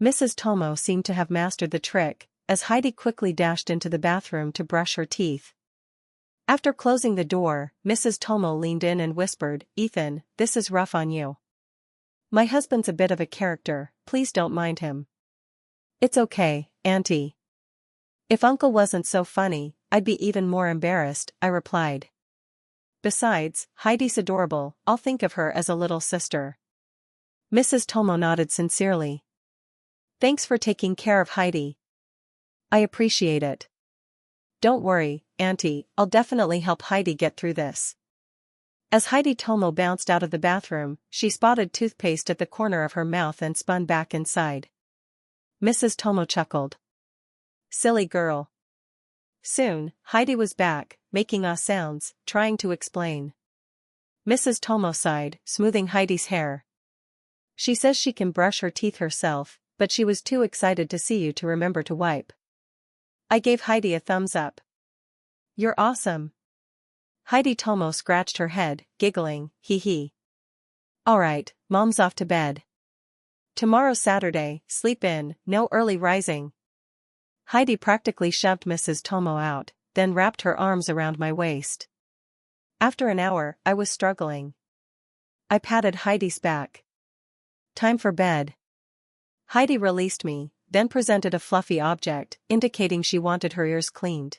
Mrs. Tomo seemed to have mastered the trick, as Heidi quickly dashed into the bathroom to brush her teeth. After closing the door, Mrs. Tomo leaned in and whispered, "Ethan, this is rough on you. My husband's a bit of a character, please don't mind him." "It's okay, Auntie. If Uncle wasn't so funny, I'd be even more embarrassed," I replied. "Besides, Heidi's adorable, I'll think of her as a little sister." Mrs. Tomo nodded sincerely. "Thanks for taking care of Heidi. I appreciate it." "Don't worry, Auntie, I'll definitely help Heidi get through this." As Heidi Tomo bounced out of the bathroom, she spotted toothpaste at the corner of her mouth and spun back inside. Mrs. Tomo chuckled. "Silly girl." Soon, Heidi was back, making sounds, trying to explain. Mrs. Tomo sighed, smoothing Heidi's hair. "She says she can brush her teeth herself, but she was too excited to see you to remember to wipe." I gave Heidi a thumbs up. "You're awesome." Heidi Tomo scratched her head, giggling, "Hee hee. Alright, Mom's off to bed. Tomorrow's Saturday, sleep in, no early rising." Heidi practically shoved Mrs. Tomo out, then wrapped her arms around my waist. After an hour, I was struggling. I patted Heidi's back. "Time for bed." Heidi released me, then presented a fluffy object, indicating she wanted her ears cleaned.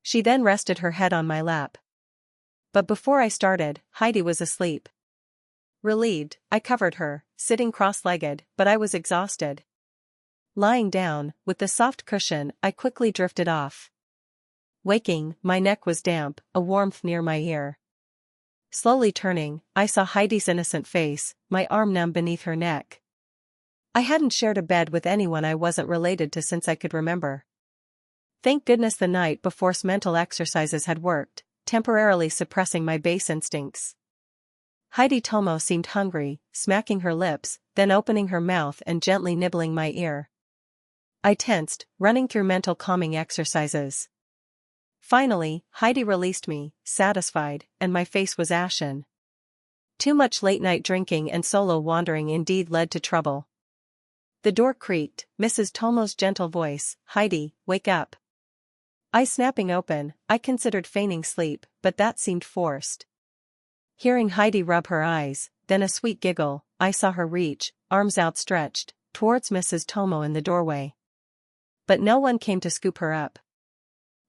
She then rested her head on my lap. But before I started, Heidi was asleep. Relieved, I covered her, sitting cross-legged, but I was exhausted. Lying down, with the soft cushion, I quickly drifted off. Waking, my neck was damp, a warmth near my ear. Slowly turning, I saw Heidi's innocent face, my arm numb beneath her neck. I hadn't shared a bed with anyone I wasn't related to since I could remember. Thank goodness the night before's mental exercises had worked, temporarily suppressing my base instincts. Heidi Tomo seemed hungry, smacking her lips, then opening her mouth and gently nibbling my ear. I tensed, running through mental calming exercises. Finally, Heidi released me, satisfied, and my face was ashen. Too much late-night drinking and solo wandering indeed led to trouble. The door creaked, Mrs. Tomo's gentle voice, "Heidi, wake up." Eyes snapping open, I considered feigning sleep, but that seemed forced. Hearing Heidi rub her eyes, then a sweet giggle, I saw her reach, arms outstretched, towards Mrs. Tomo in the doorway. But no one came to scoop her up.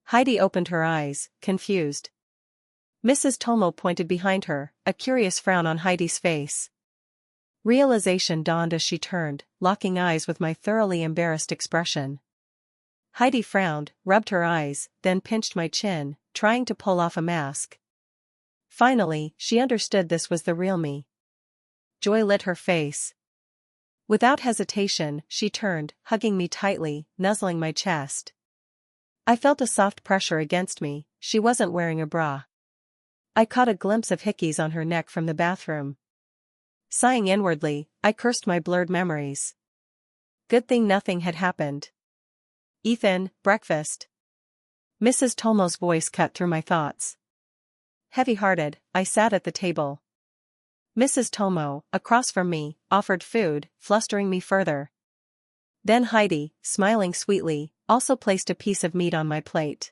Heidi opened her eyes, confused. Mrs. Tomo pointed behind her, a curious frown on Heidi's face. Realization dawned as she turned, locking eyes with my thoroughly embarrassed expression. Heidi frowned, rubbed her eyes, then pinched my chin, trying to pull off a mask. Finally, she understood this was the real me. Joy lit her face. Without hesitation, she turned, hugging me tightly, nuzzling my chest. I felt a soft pressure against me, she wasn't wearing a bra. I caught a glimpse of hickeys on her neck from the bathroom. Sighing inwardly, I cursed my blurred memories. Good thing nothing had happened. "Ethan, breakfast." Mrs. Tomo's voice cut through my thoughts. Heavy-hearted, I sat at the table. Mrs. Tomo, across from me, offered food, flustering me further. Then Heidi, smiling sweetly, also placed a piece of meat on my plate.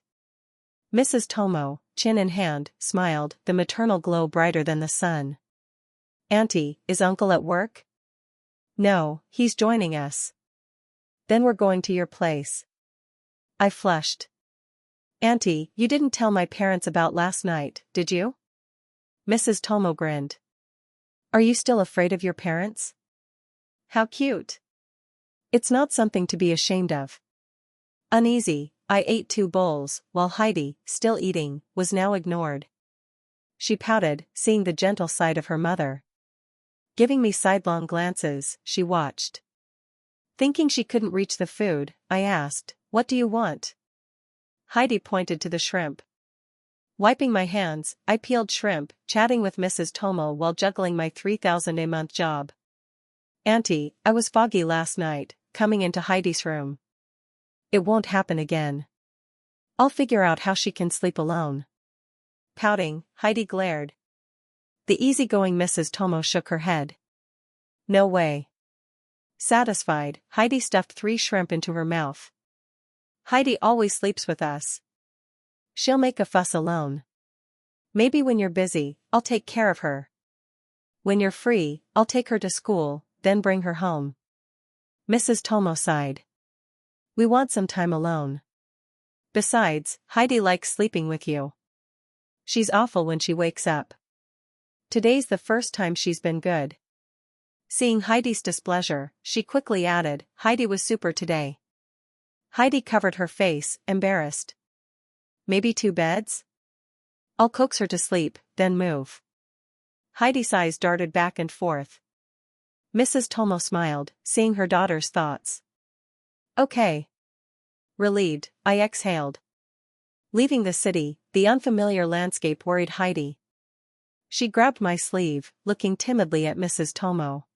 Mrs. Tomo, chin in hand, smiled, the maternal glow brighter than the sun. "Auntie, is Uncle at work?" "No, he's joining us." "Then we're going to your place." I flushed. "Auntie, you didn't tell my parents about last night, did you?" Mrs. Tomo grinned. "Are you still afraid of your parents?" "How cute." "It's not something to be ashamed of." Uneasy, I ate 2 bowls, while Heidi, still eating, was now ignored. She pouted, seeing the gentle side of her mother. Giving me sidelong glances, she watched. Thinking she couldn't reach the food, I asked, "What do you want?" Heidi pointed to the shrimp. Wiping my hands, I peeled shrimp, chatting with Mrs. Tomo while juggling my 3,000 a month job. "Auntie, I was foggy last night, coming into Heidi's room. It won't happen again. I'll figure out how she can sleep alone." Pouting, Heidi glared. The easygoing Mrs. Tomo shook her head. No way. Satisfied, Heidi stuffed 3 shrimp into her mouth. Heidi always sleeps with us. She'll make a fuss alone. Maybe when you're busy, I'll take care of her. When you're free, I'll take her to school, then bring her home. Mrs. Tomo sighed. We want some time alone. Besides, Heidi likes sleeping with you. She's awful when she wakes up. Today's the first time she's been good. Seeing Heidi's displeasure, she quickly added, Heidi was super today. Heidi covered her face, embarrassed. Maybe 2 beds? I'll coax her to sleep, then move. Heidi's eyes darted back and forth. Mrs. Tomo smiled, seeing her daughter's thoughts. Okay. Relieved, I exhaled. Leaving the city, the unfamiliar landscape worried Heidi. She grabbed my sleeve, looking timidly at Mrs. Tomo.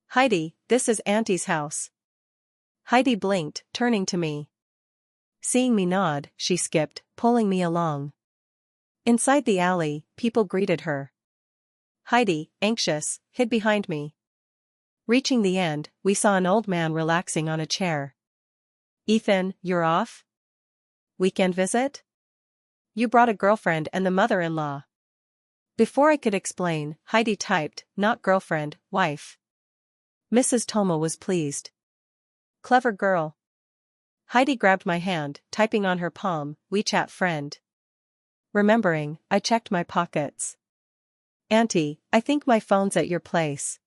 Heidi, this is Auntie's house. Heidi blinked, turning to me. Seeing me nod, she skipped, pulling me along. Inside the alley, people greeted her. Heidi, anxious, hid behind me. Reaching the end, we saw an old man relaxing on a chair. Ethan, you're off? Weekend visit? You brought a girlfriend and the mother-in-law. Before I could explain, Heidi typed, not girlfriend, wife. Mrs. Tomo was pleased. Clever girl. Heidi grabbed my hand, typing on her palm, WeChat friend. Remembering, I checked my pockets. Auntie, I think my phone's at your place.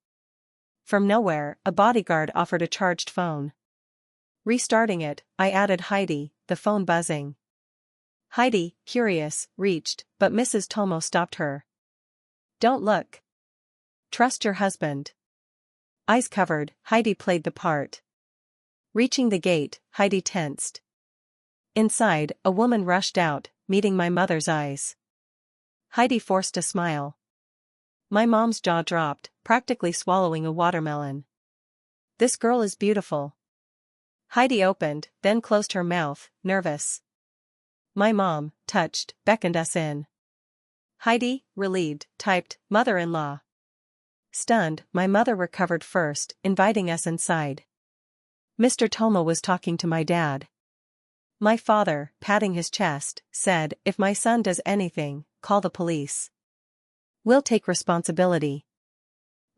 From nowhere, a bodyguard offered a charged phone. Restarting it, I added Heidi, the phone buzzing. Heidi, curious, reached, but Mrs. Tomo stopped her. Don't look. Trust your husband. Eyes covered, Heidi played the part. Reaching the gate, Heidi tensed. Inside, a woman rushed out, meeting my mother's eyes. Heidi forced a smile. My mom's jaw dropped, practically swallowing a watermelon. This girl is beautiful. Heidi opened, then closed her mouth, nervous. My mom, touched, beckoned us in. Heidi, relieved, typed, mother-in-law. Stunned, my mother recovered first, inviting us inside. Mr. Tomo was talking to my dad. My father, patting his chest, said, if my son does anything, call the police. We'll take responsibility.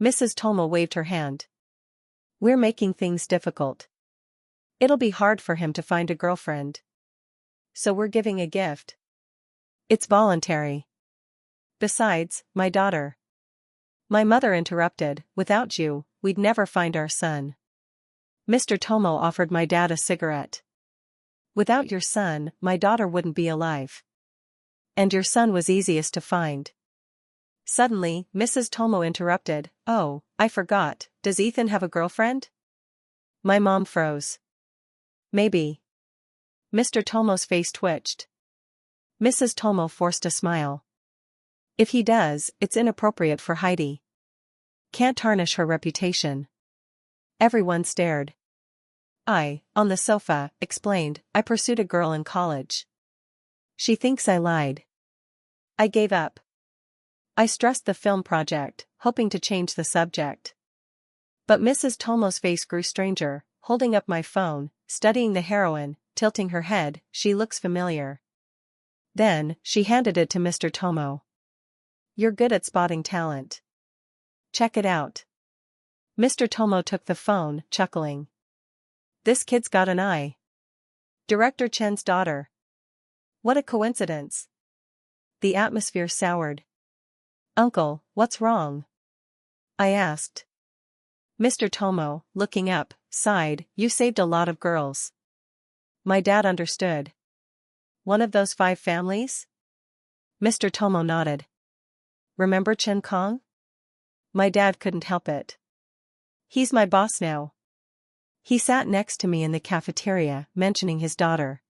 Mrs. Tomo waved her hand. We're making things difficult. It'll be hard for him to find a girlfriend. So we're giving a gift. It's voluntary. Besides, my daughter. My mother interrupted, without you, we'd never find our son. Mr. Tomo offered my dad a cigarette. Without your son, my daughter wouldn't be alive. And your son was easiest to find. Suddenly, Mrs. Tomo interrupted, oh, I forgot, does Ethan have a girlfriend? My mom froze. Maybe. Mr. Tomo's face twitched. Mrs. Tomo forced a smile. If he does, it's inappropriate for Heidi. Can't tarnish her reputation. Everyone stared. I, on the sofa, explained, I pursued a girl in college. She thinks I lied. I gave up. I stressed the film project, hoping to change the subject. But Mrs. Tomo's face grew stranger, holding up my phone, studying the heroine, tilting her head, she looks familiar. Then, she handed it to Mr. Tomo. You're good at spotting talent. Check it out. Mr. Tomo took the phone, chuckling. This kid's got an eye. Director Chen's daughter. What a coincidence. The atmosphere soured. Uncle, what's wrong? I asked. Mr. Tomo, looking up, sighed, you saved a lot of girls. My dad understood. One of those 5 families? Mr. Tomo nodded. Remember Chen Kong? My dad couldn't help it. He's my boss now. He sat next to me in the cafeteria, mentioning his daughter.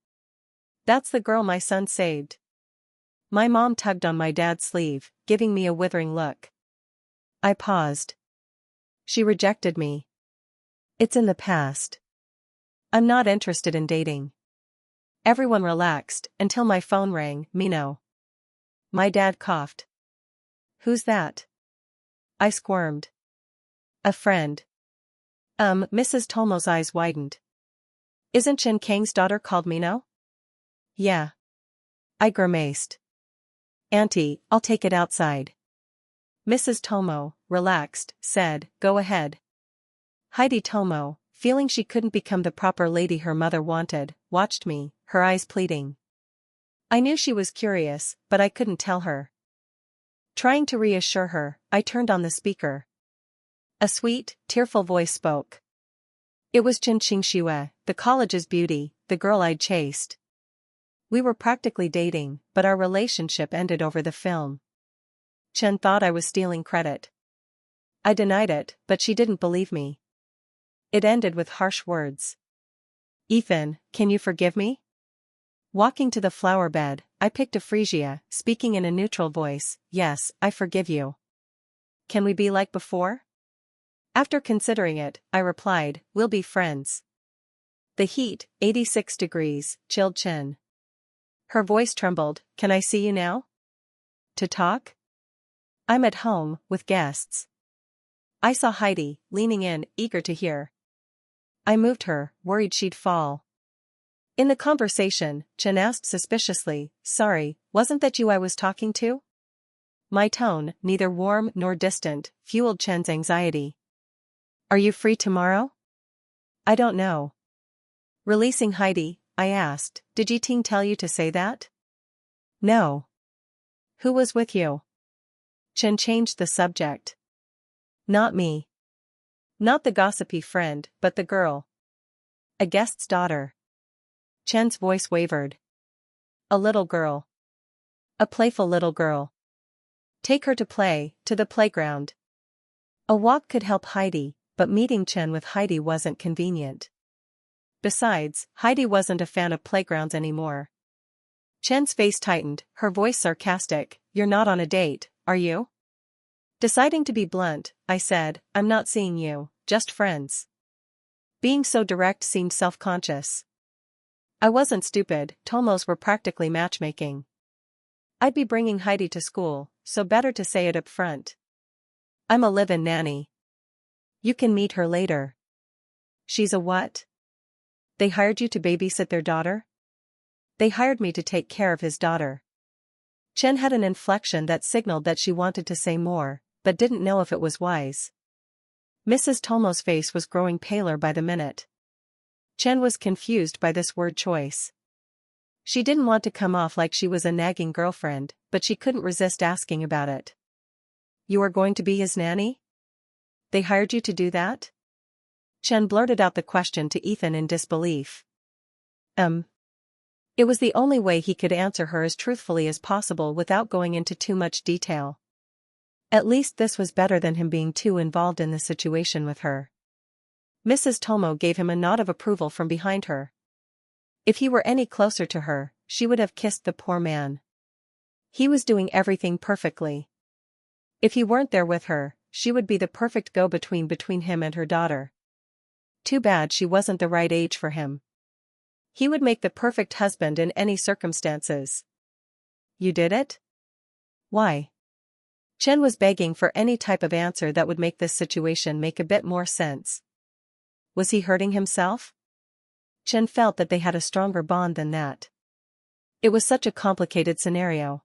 That's the girl my son saved. My mom tugged on my dad's sleeve, giving me a withering look. I paused. She rejected me. It's in the past. I'm not interested in dating. Everyone relaxed, until my phone rang, Mino. My dad coughed. Who's that? I squirmed. A friend. Mrs. Tomo's eyes widened. Isn't Chen Kang's daughter called Mino? Yeah. I grimaced. Auntie, I'll take it outside. Mrs. Tomo, relaxed, said, go ahead. Heidi Tomo, feeling she couldn't become the proper lady her mother wanted, watched me, her eyes pleading. I knew she was curious, but I couldn't tell her. Trying to reassure her, I turned on the speaker. A sweet, tearful voice spoke. It was Chen Qingxue, the college's beauty, the girl I'd chased. We were practically dating, but our relationship ended over the film. Chen thought I was stealing credit. I denied it, but she didn't believe me. It ended with harsh words. Ethan, can you forgive me? Walking to the flower bed, I picked a freesia, speaking in a neutral voice, yes, I forgive you. Can we be like before? After considering it, I replied, we'll be friends. The heat, 86 degrees, chilled Chen. Her voice trembled, can I see you now? To talk? I'm at home, with guests. I saw Heidi, leaning in, eager to hear. I moved her, worried she'd fall. In the conversation, Chen asked suspiciously, sorry, wasn't that you I was talking to? My tone, neither warm nor distant, fueled Chen's anxiety. Are you free tomorrow? I don't know. Releasing Heidi, I asked, did Yiting tell you to say that? No. Who was with you? Chen changed the subject. Not me. Not the gossipy friend, but the girl. A guest's daughter. Chen's voice wavered. A little girl. A playful little girl. Take her to play, to the playground. A walk could help Heidi, but meeting Chen with Heidi wasn't convenient. Besides, Heidi wasn't a fan of playgrounds anymore. Chen's face tightened, her voice sarcastic, you're not on a date, are you? Deciding to be blunt, I said, I'm not seeing you, just friends. Being so direct seemed self-conscious. I wasn't stupid, Tomos were practically matchmaking. I'd be bringing Heidi to school, so better to say it up front. I'm a live-in nanny. You can meet her later. She's a what? They hired you to babysit their daughter? They hired me to take care of his daughter. Chen had an inflection that signaled that she wanted to say more, but didn't know if it was wise. Mrs. Tomo's face was growing paler by the minute. Chen was confused by this word choice. She didn't want to come off like she was a nagging girlfriend, but she couldn't resist asking about it. You are going to be his nanny? They hired you to do that? Chen blurted out the question to Ethan in disbelief. It was the only way he could answer her as truthfully as possible without going into too much detail. At least this was better than him being too involved in the situation with her. Mrs. Tomo gave him a nod of approval from behind her. If he were any closer to her, she would have kissed the poor man. He was doing everything perfectly. If he weren't there with her, she would be the perfect go-between between him and her daughter. Too bad she wasn't the right age for him. He would make the perfect husband in any circumstances. You did it? Why? Chen was begging for any type of answer that would make this situation make a bit more sense. Was he hurting himself? Chen felt that they had a stronger bond than that. It was such a complicated scenario.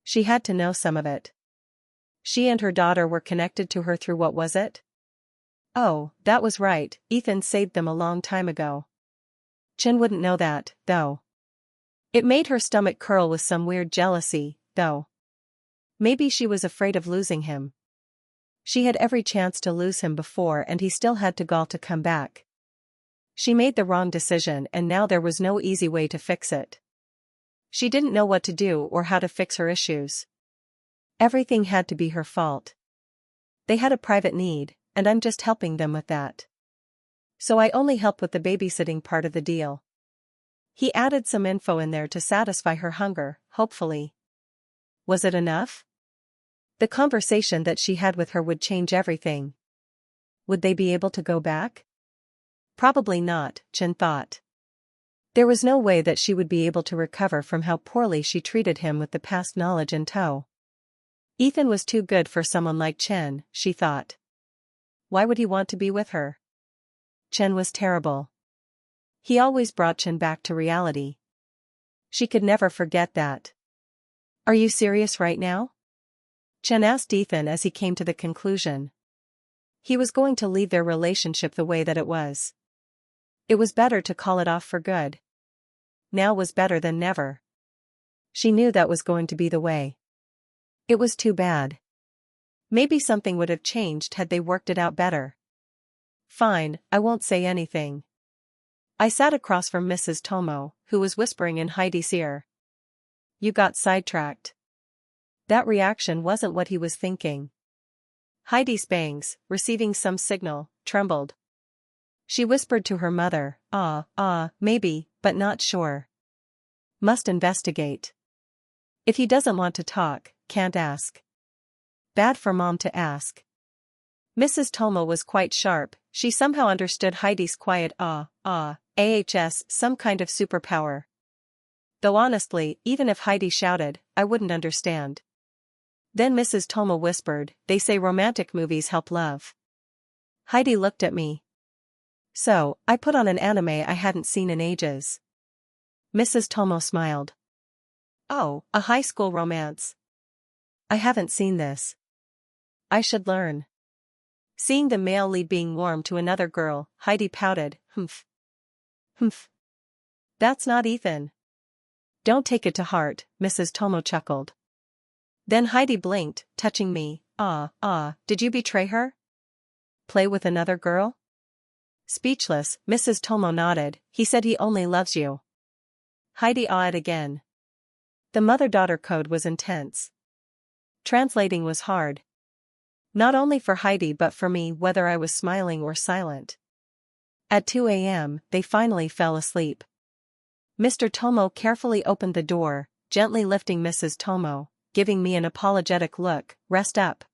She had to know some of it. She and her daughter were connected to her through what was it? Oh, that was right, Ethan saved them a long time ago. Chen wouldn't know that, though. It made her stomach curl with some weird jealousy, though. Maybe she was afraid of losing him. She had every chance to lose him before and he still had to gall to come back. She made the wrong decision and now there was no easy way to fix it. She didn't know what to do or how to fix her issues. Everything had to be her fault. They had a private need, and I'm just helping them with that. So I only help with the babysitting part of the deal. He added some info in there to satisfy her hunger, hopefully. Was it enough? The conversation that she had with her would change everything. Would they be able to go back? Probably not, Chen thought. There was no way that she would be able to recover from how poorly she treated him with the past knowledge in tow. Ethan was too good for someone like Chen, she thought. Why would he want to be with her? Chen was terrible. He always brought Chen back to reality. She could never forget that. Are you serious right now? Chen asked Ethan as he came to the conclusion. He was going to leave their relationship the way that it was. It was better to call it off for good. Now was better than never. She knew that was going to be the way. It was too bad. Maybe something would have changed had they worked it out better. Fine, I won't say anything. I sat across from Mrs. Tomo, who was whispering in Heidi's ear. You got sidetracked. That reaction wasn't what he was thinking. Heidi's bangs, receiving some signal, trembled. She whispered to her mother, maybe, but not sure. Must investigate. If he doesn't want to talk, can't ask. Bad for mom to ask. Mrs. Tomo was quite sharp, she somehow understood Heidi's quiet ahs, some kind of superpower. Though honestly, even if Heidi shouted, I wouldn't understand. Then Mrs. Tomo whispered, they say romantic movies help love. Heidi looked at me. So, I put on an anime I hadn't seen in ages. Mrs. Tomo smiled. Oh, a high school romance. I haven't seen this. I should learn. Seeing the male lead being warm to another girl, Heidi pouted, humph. Humph. That's not Ethan. Don't take it to heart, Mrs. Tomo chuckled. Then Heidi blinked, touching me, did you betray her? Play with another girl? Speechless, Mrs. Tomo nodded, he said he only loves you. Heidi awed again. The mother-daughter code was intense. Translating was hard. Not only for Heidi but for me, whether I was smiling or silent. At 2 a.m., they finally fell asleep. Mr. Tomo carefully opened the door, gently lifting Mrs. Tomo, giving me an apologetic look, rest up.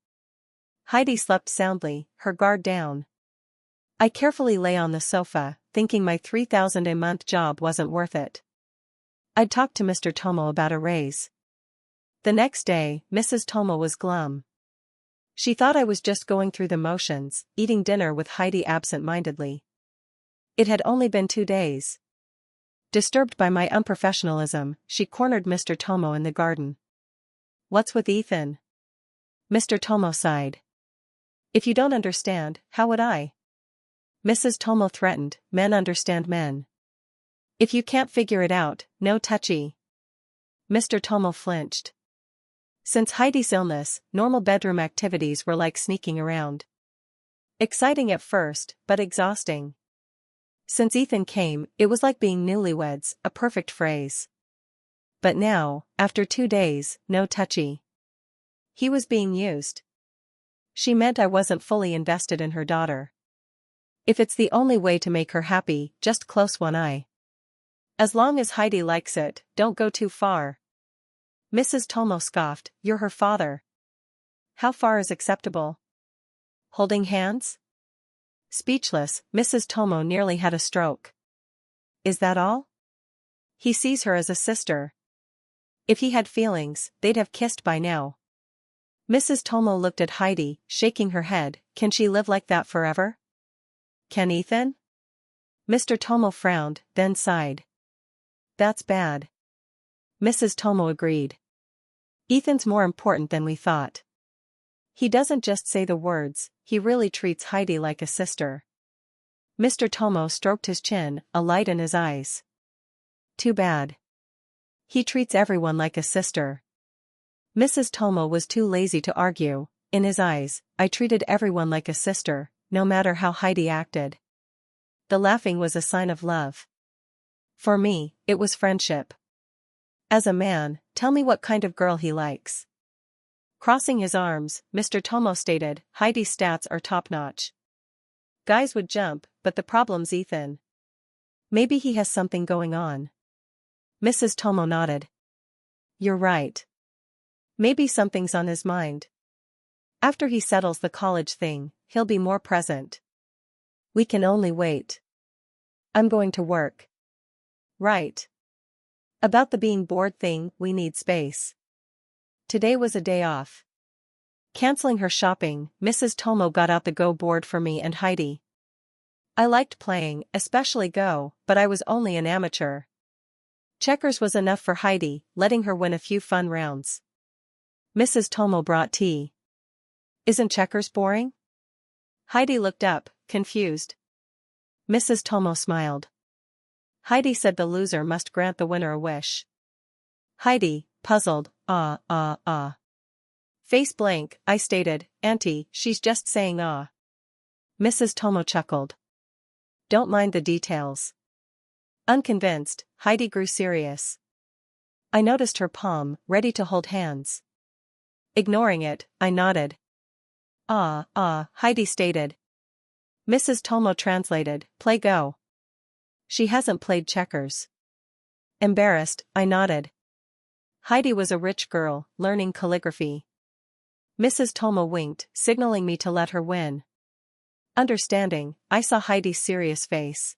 Heidi slept soundly, her guard down. I carefully lay on the sofa, thinking my 3,000 a month job wasn't worth it. I'd talked to Mr. Tomo about a raise. The next day, Mrs. Tomo was glum. She thought I was just going through the motions, eating dinner with Heidi absent-mindedly. It had only been 2 days. Disturbed by my unprofessionalism, she cornered Mr. Tomo in the garden. What's with Ethan? Mr. Tomo sighed. If you don't understand, how would I? Mrs. Tomo threatened, men understand men. If you can't figure it out, no touchy. Mr. Tomo flinched. Since Heidi's illness, normal bedroom activities were like sneaking around. Exciting at first, but exhausting. Since Ethan came, it was like being newlyweds, a perfect phrase. But now, after 2 days, no touchy. He was being used. She meant I wasn't fully invested in her daughter. If it's the only way to make her happy, just close one eye. As long as Heidi likes it, don't go too far. Mrs. Tomo scoffed, you're her father. How far is acceptable? Holding hands? Speechless, Mrs. Tomo nearly had a stroke. Is that all? He sees her as a sister. If he had feelings, they'd have kissed by now. Mrs. Tomo looked at Heidi, shaking her head, can she live like that forever? Can Ethan? Mr. Tomo frowned, then sighed. That's bad. Mrs. Tomo agreed. Ethan's more important than we thought. He doesn't just say the words, he really treats Heidi like a sister. Mr. Tomo stroked his chin, a light in his eyes. Too bad. He treats everyone like a sister. Mrs. Tomo was too lazy to argue. In his eyes, I treated everyone like a sister, no matter how Heidi acted. The laughing was a sign of love. For me, it was friendship. As a man, tell me what kind of girl he likes. Crossing his arms, Mr. Tomo stated, Heidi's stats are top-notch. Guys would jump, but the problem's Ethan. Maybe he has something going on. Mrs. Tomo nodded. You're right. Maybe something's on his mind. After he settles the college thing, he'll be more present. We can only wait. I'm going to work. Right. About the being bored thing, we need space. Today was a day off. Canceling her shopping, Mrs. Tomo got out the Go board for me and Heidi. I liked playing, especially Go, but I was only an amateur. Checkers was enough for Heidi, letting her win a few fun rounds. Mrs. Tomo brought tea. Isn't checkers boring? Heidi looked up, confused. Mrs. Tomo smiled. Heidi said the loser must grant the winner a wish. Heidi, puzzled, Face blank, I stated, Auntie, she's just saying ah. Mrs. Tomo chuckled. Don't mind the details. Unconvinced, Heidi grew serious. I noticed her palm, ready to hold hands. Ignoring it, I nodded. Heidi stated. Mrs. Tomo translated, play Go. She hasn't played checkers. Embarrassed, I nodded. Heidi was a rich girl, learning calligraphy. Mrs. Tomo winked, signaling me to let her win. Understanding, I saw Heidi's serious face.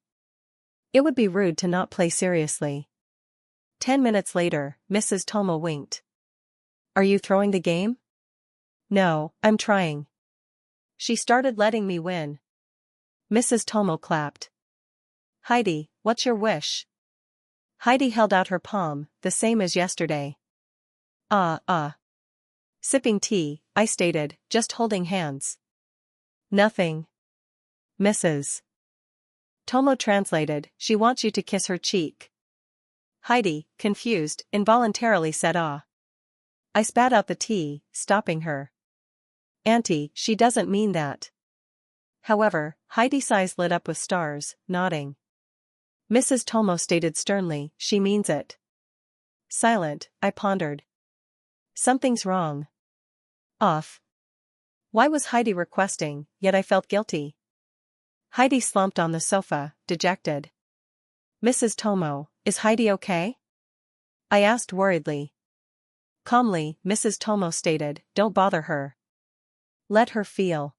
It would be rude to not play seriously. 10 minutes later, Mrs. Tomo winked. Are you throwing the game? No, I'm trying. She started letting me win. Mrs. Tomo clapped. Heidi, what's your wish? Heidi held out her palm, the same as yesterday. Sipping tea, I stated, just holding hands. Nothing. Mrs. Tomo translated, she wants you to kiss her cheek. Heidi, confused, involuntarily said ah. I spat out the tea, stopping her. Auntie, she doesn't mean that. However, Heidi's eyes lit up with stars, nodding. Mrs. Tomo stated sternly, she means it. Silent, I pondered. Something's wrong. Off. Why was Heidi requesting, yet I felt guilty? Heidi slumped on the sofa, dejected. Mrs. Tomo, is Heidi okay? I asked worriedly. Calmly, Mrs. Tomo stated, don't bother her. Let her feel.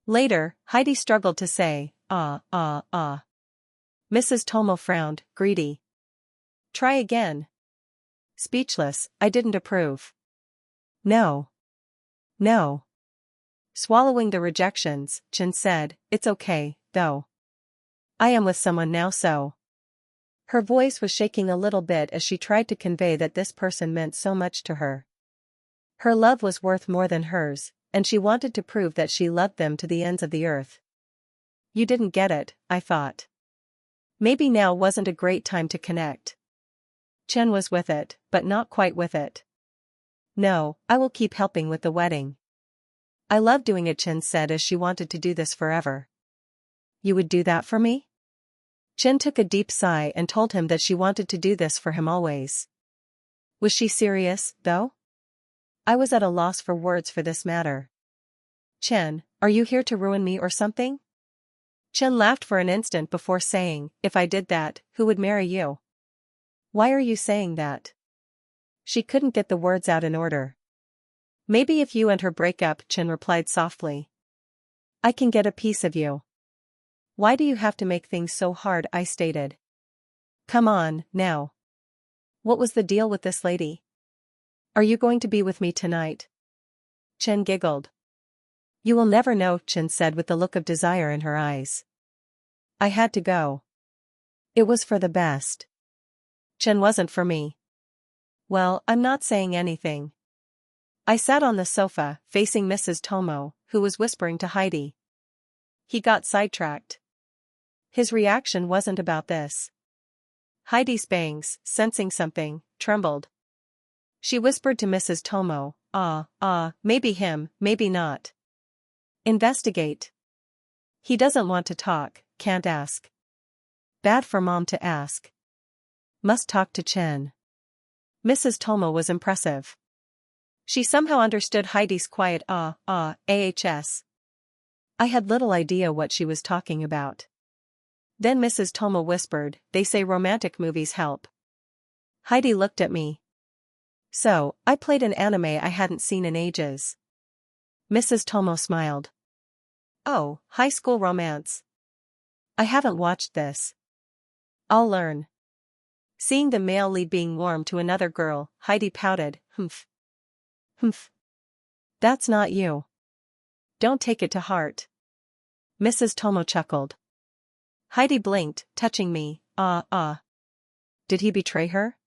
Later, Heidi struggled to say, Mrs. Tomo frowned, greedy. Try again. Speechless, I didn't approve. No. No. Swallowing the rejections, Chin said, it's okay, though. I am with someone now so. Her voice was shaking a little bit as she tried to convey that this person meant so much to her. Her love was worth more than hers, and she wanted to prove that she loved them to the ends of the earth. You didn't get it, I thought. Maybe now wasn't a great time to connect. Chen was with it, but not quite with it. No, I will keep helping with the wedding. I love doing it, Chen said as she wanted to do this forever. You would do that for me? Chen took a deep sigh and told him that she wanted to do this for him always. Was she serious, though? I was at a loss for words for this matter. Chen, are you here to ruin me or something? Chen laughed for an instant before saying, if I did that, who would marry you? Why are you saying that? She couldn't get the words out in order. Maybe if you and her break up, Chen replied softly. I can get a piece of you. Why do you have to make things so hard? I stated. Come on, now. What was the deal with this lady? Are you going to be with me tonight? Chen giggled. You will never know, Chen said with the look of desire in her eyes. I had to go. It was for the best. Chen wasn't for me. Well, I'm not saying anything. I sat on the sofa, facing Mrs. Tomo, who was whispering to Heidi. He got sidetracked. His reaction wasn't about this. Heidi's bangs, sensing something, trembled. She whispered to Mrs. Tomo, maybe him, maybe not. Investigate. He doesn't want to talk, can't ask. Bad for mom to ask. Must talk to Chen. Mrs. Tomo was impressive. She somehow understood Heidi's quiet ahs. I had little idea what she was talking about. Then Mrs. Tomo whispered, they say romantic movies help. Heidi looked at me. So, I played an anime I hadn't seen in ages. Mrs. Tomo smiled. Oh, high school romance. I haven't watched this. I'll learn. Seeing the male lead being warm to another girl, Heidi pouted, Humph. That's not you. Don't take it to heart. Mrs. Tomo chuckled. Heidi blinked, touching me. Did he betray her?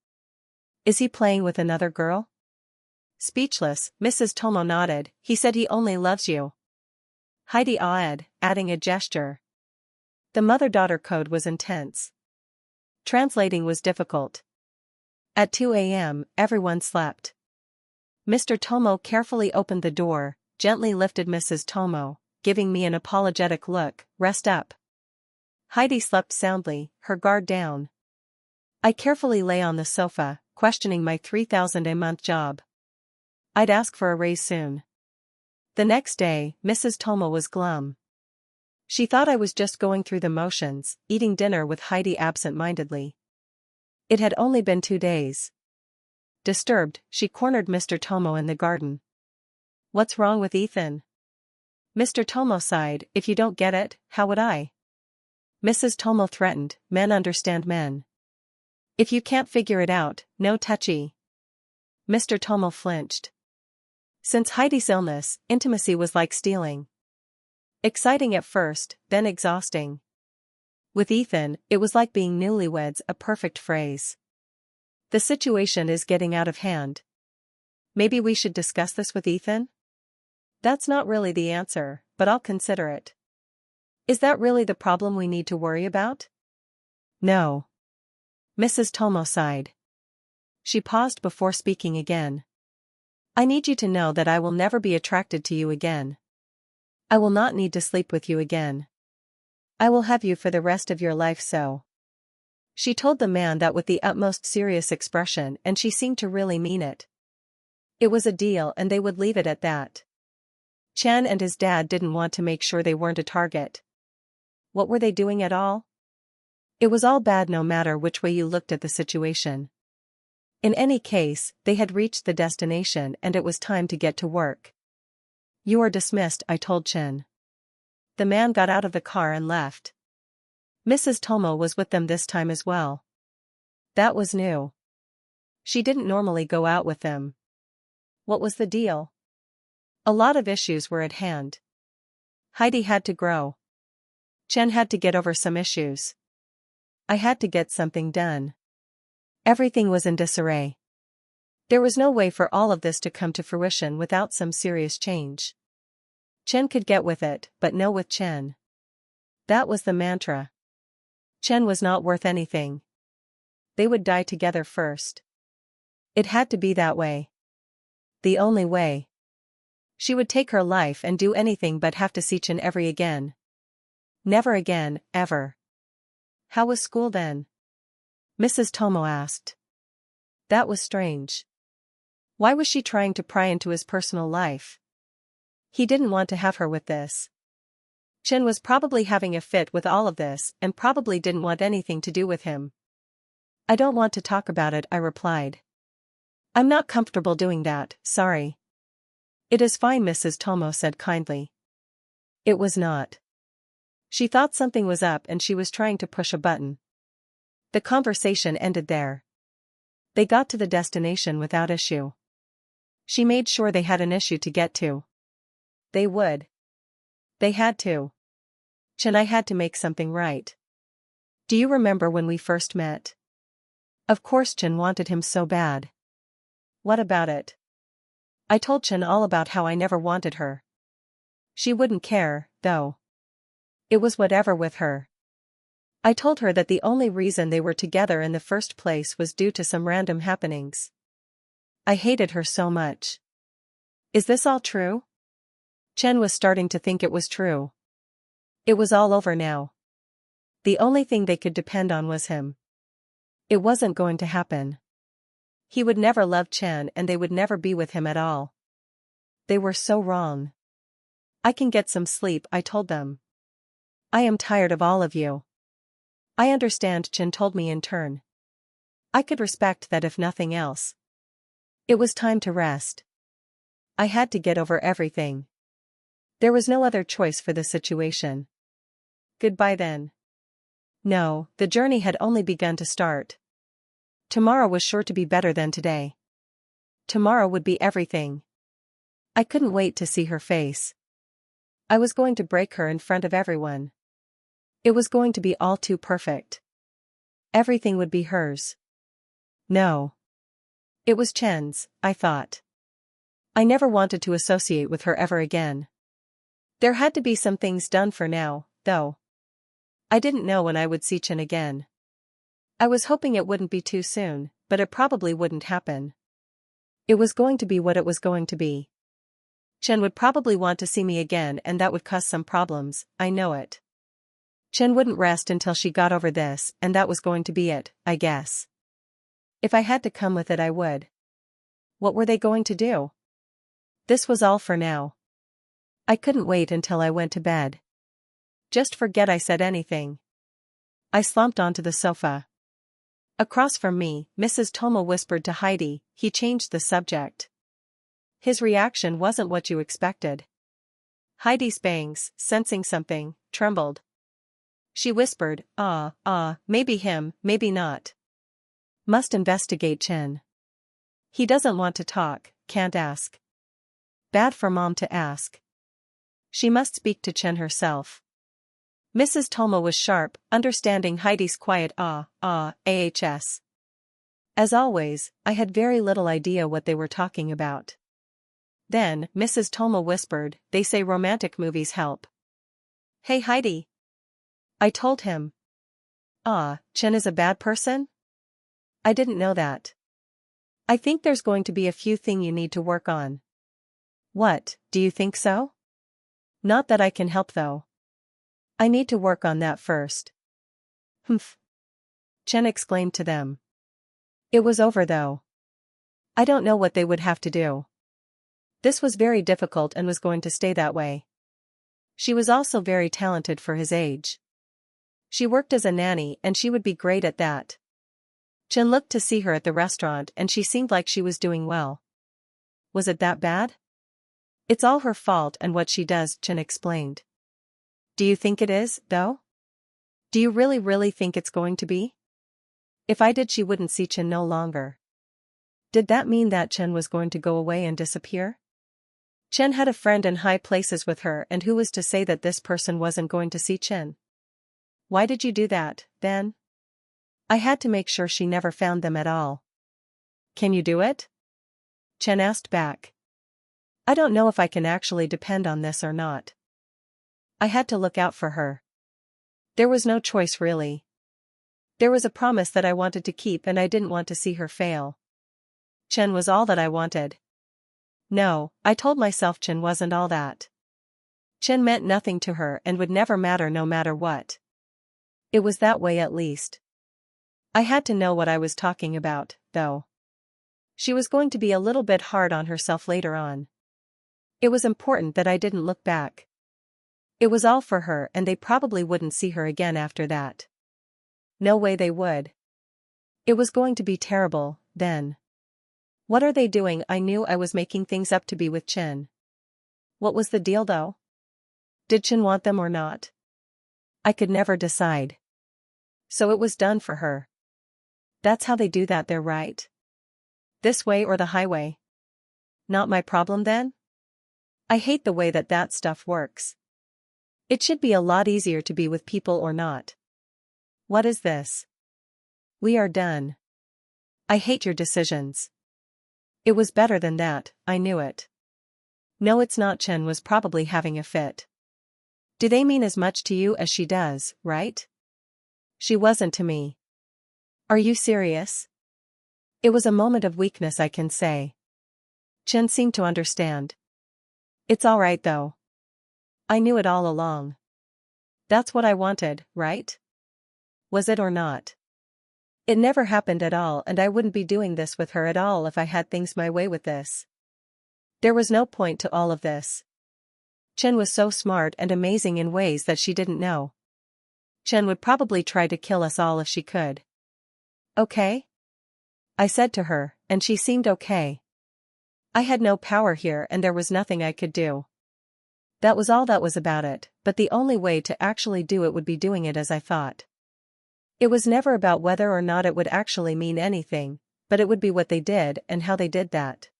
Is he playing with another girl? Speechless, Mrs. Tomo nodded. He said he only loves you. Heidi awed, adding a gesture. The mother-daughter code was intense. Translating was difficult. At 2 a.m., everyone slept. Mr. Tomo carefully opened the door, gently lifted Mrs. Tomo, giving me an apologetic look. Rest up. Heidi slept soundly, her guard down. I carefully lay on the sofa, questioning my $3,000 a month job. I'd ask for a raise soon. The next day, Mrs. Tomo was glum. She thought I was just going through the motions, eating dinner with Heidi absent-mindedly. It had only been 2 days. Disturbed, she cornered Mr. Tomo in the garden. What's wrong with Ethan? Mr. Tomo sighed. If you don't get it, how would I? Mrs. Tomo threatened, men understand men. If you can't figure it out, no touchy. Mr. Tomo flinched. Since Heidi's illness, intimacy was like stealing. Exciting at first, then exhausting. With Ethan, it was like being newlyweds, a perfect phrase. The situation is getting out of hand. Maybe we should discuss this with Ethan? That's not really the answer, but I'll consider it. Is that really the problem we need to worry about? No. Mrs. Tomo sighed. She paused before speaking again. I need you to know that I will never be attracted to you again. I will not need to sleep with you again. I will have you for the rest of your life, so. She told the man that with the utmost serious expression, and she seemed to really mean it. It was a deal and they would leave it at that. Chen and his dad didn't want to make sure they weren't a target. What were they doing at all? It was all bad no matter which way you looked at the situation. In any case, they had reached the destination and it was time to get to work. You are dismissed, I told Chen. The man got out of the car and left. Mrs. Tomo was with them this time as well. That was new. She didn't normally go out with them. What was the deal? A lot of issues were at hand. Heidi had to grow. Chen had to get over some issues. I had to get something done. Everything was in disarray. There was no way for all of this to come to fruition without some serious change. Chen could get with it, but no with Chen. That was the mantra. Chen was not worth anything. They would die together first. It had to be that way. The only way. She would take her life and do anything but have to see Chen ever again. Never again, ever. How was school then? Mrs. Tomo asked. That was strange. Why was she trying to pry into his personal life? He didn't want to have her with this. Chen was probably having a fit with all of this and probably didn't want anything to do with him. I don't want to talk about it, I replied. I'm not comfortable doing that, sorry. It is fine, Mrs. Tomo said kindly. It was not. She thought something was up and she was trying to push a button. The conversation ended there. They got to the destination without issue. She made sure they had an issue to get to. They would. They had to. Chen, I had to make something right. Do you remember when we first met? Of course Chen wanted him so bad. What about it? I told Chen all about how I never wanted her. She wouldn't care, though. It was whatever with her. I told her that the only reason they were together in the first place was due to some random happenings. I hated her so much. Is this all true? Chen was starting to think it was true. It was all over now. The only thing they could depend on was him. It wasn't going to happen. He would never love Chen and they would never be with him at all. They were so wrong. I can get some sleep, I told them. I am tired of all of you. I understand, Chen told me in turn. I could respect that if nothing else. It was time to rest. I had to get over everything. There was no other choice for the situation. Goodbye then. No, the journey had only begun to start. Tomorrow was sure to be better than today. Tomorrow would be everything. I couldn't wait to see her face. I was going to break her in front of everyone. It was going to be all too perfect. Everything would be hers. No. It was Chen's, I thought. I never wanted to associate with her ever again. There had to be some things done for now, though. I didn't know when I would see Chen again. I was hoping it wouldn't be too soon, but it probably wouldn't happen. It was going to be what it was going to be. Chen would probably want to see me again, and that would cause some problems, I know it. Chen wouldn't rest until she got over this, and that was going to be it, I guess. If I had to come with it, I would. What were they going to do? This was all for now. I couldn't wait until I went to bed. Just forget I said anything. I slumped onto the sofa. Across from me, Mrs. Toma whispered to Heidi, he changed the subject. His reaction wasn't what you expected. Heidi's bangs, sensing something, trembled. She whispered, maybe him, maybe not. Must investigate Chen. He doesn't want to talk, can't ask. Bad for Mom to ask. She must speak to Chen herself. Mrs. Toma was sharp, understanding Heidi's quiet ahs. As always, I had very little idea what they were talking about. Then, Mrs. Toma whispered, they say romantic movies help. Hey Heidi. I told him. Chen is a bad person? I didn't know that. I think there's going to be a few things you need to work on. What, do you think so? Not that I can help though. I need to work on that first. Humph. Chen exclaimed to them. It was over though. I don't know what they would have to do. This was very difficult and was going to stay that way. She was also very talented for his age. She worked as a nanny and she would be great at that. Chen looked to see her at the restaurant and she seemed like she was doing well. Was it that bad? It's all her fault and what she does, Chen explained. Do you think it is, though? Do you really think it's going to be? If I did, she wouldn't see Chen no longer. Did that mean that Chen was going to go away and disappear? Chen had a friend in high places with her, and who was to say that this person wasn't going to see Chen? Why did you do that, then? I had to make sure she never found them at all. Can you do it? Chen asked back. I don't know if I can actually depend on this or not. I had to look out for her. There was no choice really. There was a promise that I wanted to keep and I didn't want to see her fail. Chen was all that I wanted. No, I told myself Chen wasn't all that. Chen meant nothing to her and would never matter no matter what. It was that way at least. I had to know what I was talking about, though. She was going to be a little bit hard on herself later on. It was important that I didn't look back. It was all for her and they probably wouldn't see her again after that. No way they would. It was going to be terrible, then. What are they doing? I knew I was making things up to be with Chen. What was the deal though? Did Chen want them or not? I could never decide. So it was done for her. That's how they do that there, right? This way or the highway? Not my problem then? I hate the way that stuff works. It should be a lot easier to be with people or not. What is this? We are done. I hate your decisions. It was better than that, I knew it. No, it's not. Chen was probably having a fit. Do they mean as much to you as she does, right? She wasn't to me. Are you serious? It was a moment of weakness, I can say. Chen seemed to understand. It's all right though. I knew it all along. That's what I wanted, right? Was it or not? It never happened at all, and I wouldn't be doing this with her at all if I had things my way with this. There was no point to all of this. Chen was so smart and amazing in ways that she didn't know. Chen would probably try to kill us all if she could. Okay? I said to her, and she seemed okay. I had no power here and there was nothing I could do. That was all that was about it, but the only way to actually do it would be doing it as I thought. It was never about whether or not it would actually mean anything, but it would be what they did and how they did that.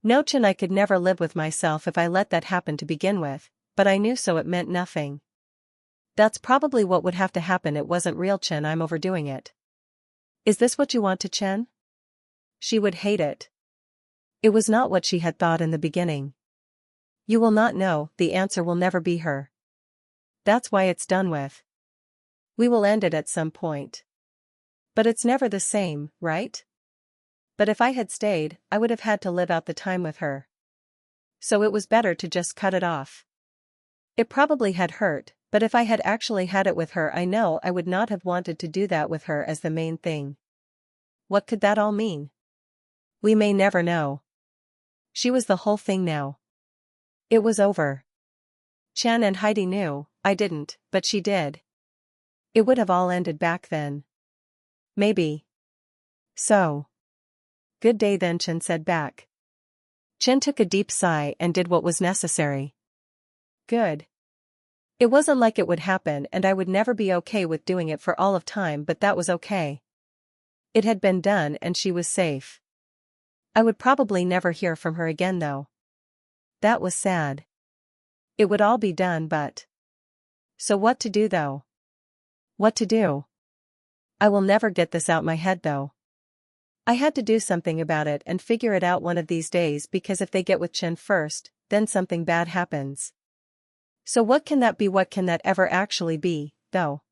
No Chin, I could never live with myself if I let that happen to begin with, but I knew so it meant nothing. That's probably what would have to happen. It wasn't real Chin, I'm overdoing it. Is this what you want to Chen? She would hate it. It was not what she had thought in the beginning. You will not know, the answer will never be her. That's why it's done with. We will end it at some point. But it's never the same, right? But if I had stayed, I would have had to live out the time with her. So it was better to just cut it off. It probably had hurt, but if I had actually had it with her, I know I would not have wanted to do that with her as the main thing. What could that all mean? We may never know. She was the whole thing now. It was over. Chen and Heidi knew, I didn't, but she did. It would have all ended back then. Maybe. So. Good day then, Chen said back. Chen took a deep sigh and did what was necessary. Good. It wasn't like it would happen and I would never be okay with doing it for all of time, but that was okay. It had been done and she was safe. I would probably never hear from her again though. That was sad. It would all be done, but. So what to do though? What to do? I will never get this out my head though. I had to do something about it and figure it out one of these days, because if they get with Chen first, then something bad happens. So what can that be? What can that ever actually be, though?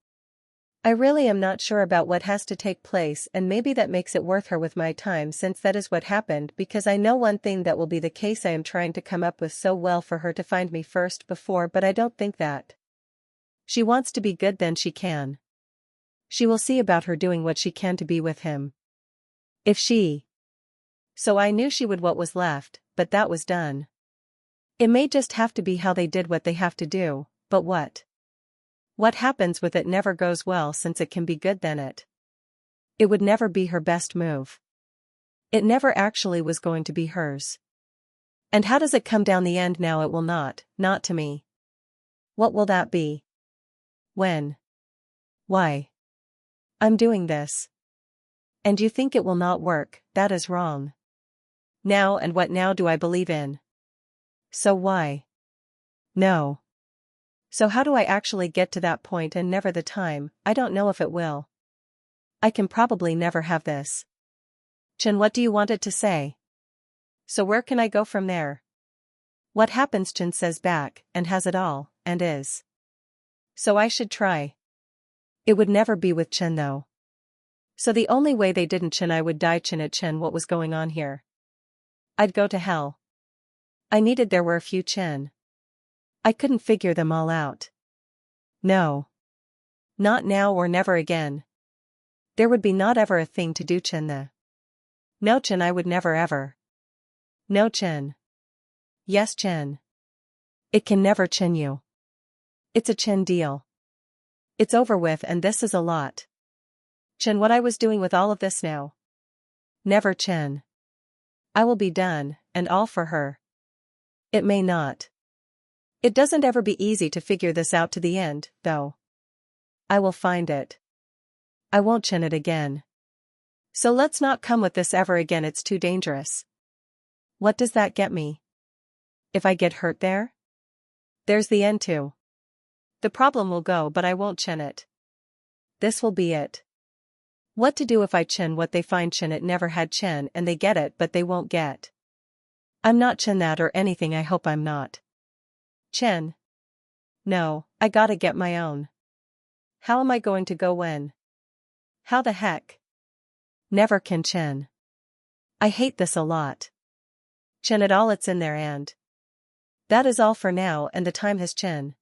I really am not sure about what has to take place, and maybe that makes it worth her with my time, since that is what happened, because I know one thing that will be the case. I am trying to come up with so well for her to find me first before, but I don't think that. She wants to be good, then she can. She will see about her doing what she can to be with him. If she. So I knew she would what was left, but that was done. It may just have to be how they did what they have to do, but what? What happens with it never goes well, since it can be good then it would never be her best move. It never actually was going to be hers. And how does it come down the end now? It will not to me. What will that be? When? Why? I'm doing this. And you think it will not work? That is wrong. Now, and what now do I believe in? So why? No. So how do I actually get to that point? And never the time, I don't know if it will. I can probably never have this. Chen, what do you want it to say? So where can I go from there? What happens? Chen says back, and has it all, and is. So I should try. It would never be with Chen though. So the only way they didn't Chen, I would die. Chen at Chen, what was going on here? I'd go to hell. I needed there were a few Chen. I couldn't figure them all out. No. Not now or never again. There would be not ever a thing to do Chen the. No Chen, I would never ever. No Chen. Yes Chen. It can never Chen you. It's a Chen deal. It's over with, and this is a lot. Chen, what I was doing with all of this now? Never Chen. I will be done, and all for her. It may not. It doesn't ever be easy to figure this out to the end, though. I will find it. I won't Chen it again. So let's not come with this ever again, it's too dangerous. What does that get me? If I get hurt there? There's the end too. The problem will go, but I won't Chen it. This will be it. What to do if I Chen what they find? Chen it never had Chen, and they get it, but they won't get. I'm not Chen that or anything, I hope I'm not. Chen. No, I gotta get my own. How am I going to go when? How the heck? Never can Chen. I hate this a lot. Chen it all, it's in there, and. That is all for now, and the time has Chen.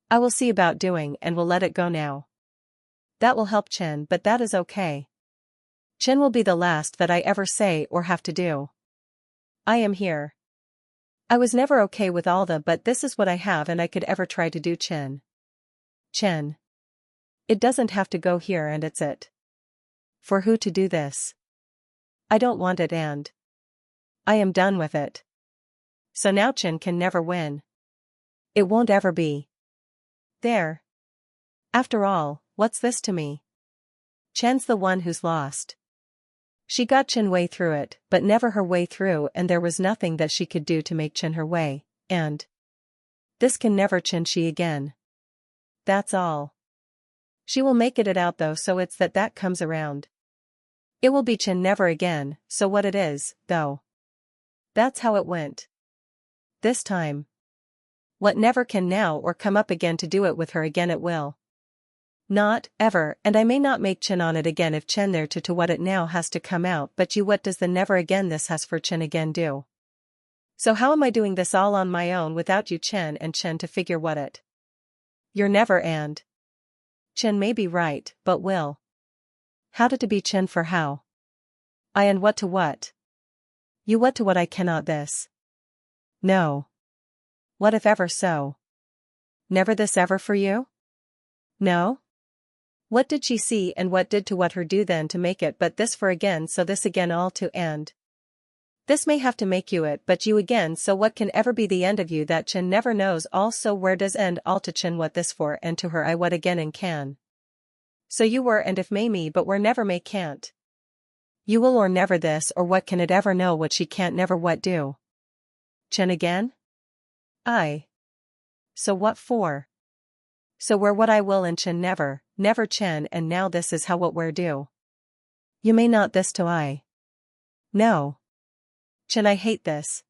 I will see about doing, and will let it go now. That will help Chen, but that is okay. Chen will be the last that I ever say or have to do. I am here. I was never okay with all the, but this is what I have and I could ever try to do Chen. Chen. It doesn't have to go here, and it's it. For who to do this? I don't want it, and. I am done with it. So now Chen can never win. It won't ever be. There. After all, what's this to me? Chen's the one who's lost. She got Chin way through it, but never her way through, and there was nothing that she could do to make Chin her way, and this can never Chin she again. That's all. She will make it out though, so it's that comes around. It will be Chin never again, so what it is, though. That's how it went. This time. What never can now or come up again to do it with her again it will. Not, ever, and I may not make Chin on it again if Chin there to what it now has to come out, but you what does the never again this has for Chin again do? So how am I doing this all on my own without you Chin and Chin to figure what it? You're never and. Chin may be right, but will. How to be Chin for how? I and what to what? You what to what I cannot this. No. What if ever so? Never this ever for you? No? What did she see and what did to what her do then to make it but this for again so this again all to and? This may have to make you it but you again so what can ever be the end of you that Chin never knows all so where does end all to Chin what this for and to her I what again and can. So you were and if may me but where never may can't. You will or never this or what can it ever know what she can't never what do? Chin again? I. So what for? So where what I will and Chin never, never Chin and now this is how what where do. You may not this to I. No. Chin I hate this.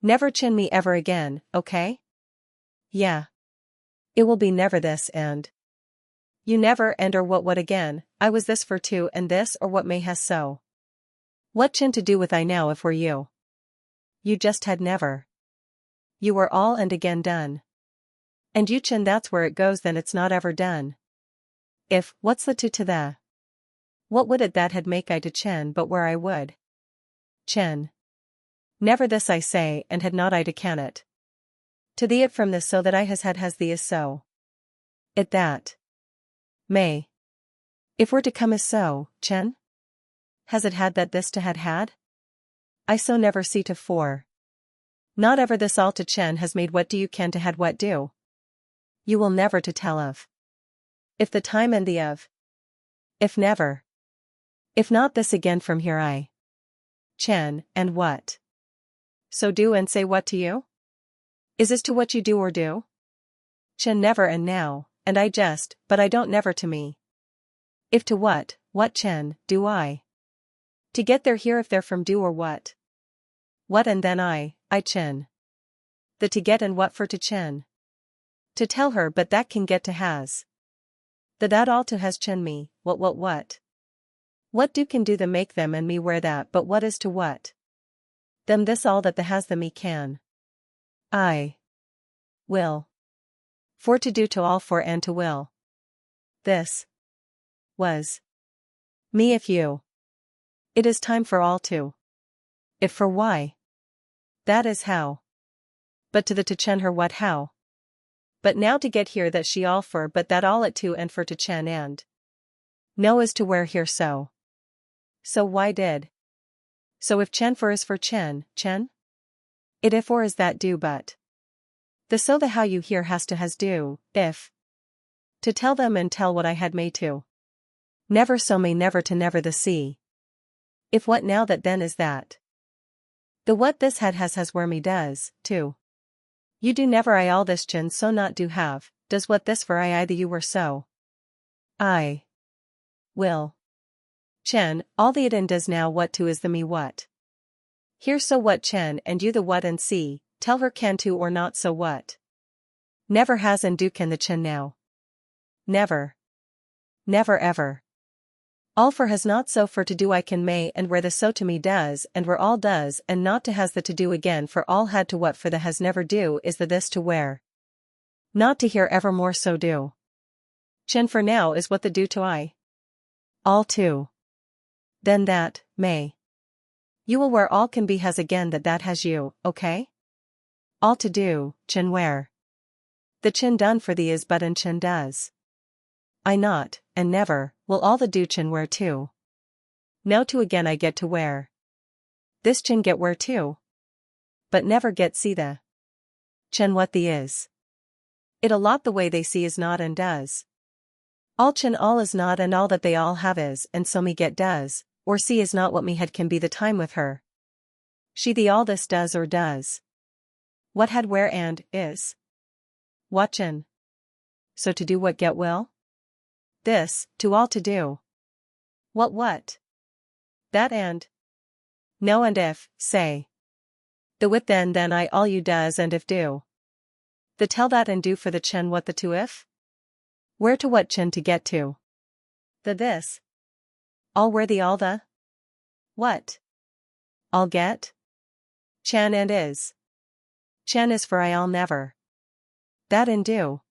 Never Chin me ever again, okay? Yeah. It will be never this and. You never and or what again, I was this for two and this or what may has so. What Chin to do with I now if were you? You just had never. You were all and again done. And you Chin that's where it goes then it's not ever done. If, what's the to the? What would it that had make I to Chin but where I would? Chin. Never this I say and had not I to can it. To thee it from this so that I has thee is so. It that. May. If were to come is so, Chin? Has it had that this to had? I so never see to for. Not ever this all to Chin has made what do you can to had what do? You will never to tell of. If the time and the of. If never. If not this again from here I. Chin, and what? So do and say what to you? Is this to what you do or do? Chin never and now, and I just, but I don't never to me. If to what Chin, do I? To get there here if they're from do or what? What and then I Chin. The to get and what for to Chin? To tell her but that can get to has. The that all to has Chin me, what? What do can do the make them and me where that but what is to what? Them this all that the has the me can. I. Will. For to do to all for and to will. This. Was. Me if you. It is time for all to. If for why. That is how. But to the to Chen her what how. But now to get here that she all for but that all it to and for to Chen and. No is to where here so. So why did. So if Chen for is for Chen. It if or is that do but. The so the how you here has to has do, if. To tell them and tell what I had may to. Never so may never to never the see. If what now that then is that. The what this had has where me does, too. You do never I all this Chen so not do have, does what this for I the you were so. I. Will. Chen, all the it and does now what to is the me what. Here so what Chen and you the what and see, tell her can to or not so what. Never has and do can the Chen now. Never. Never ever. All for has not so for to do I can may and where the so to me does and where all does and not to has the to do again for all had to what for the has never do is the this to where. Not to hear evermore so do. Chen for now is what the do to I. All to. Then that, may. You will where all can be has again that has you, okay? All to do, Chen where. The Chen done for thee is but and Chen does. I not, and never, will all the do Chen where too. Now to again I get to where. This Chen get where too. But never get see the. Chen what the is. It a lot the way they see is not and does. All Chen all is not and all that they all have is and so me get does, Or see is not what me had can be the time with her. She the all this does or does. What had where and, is. Watchin'. So to do what get will? This, to all to do. What? That and. No and if, say. The with then I all you does and if do. The tell that and do for the chen what the to if? Where to what chen to get to? The this. All where the all the? What? All get? Chan and is. Chan is for I all never. That and do.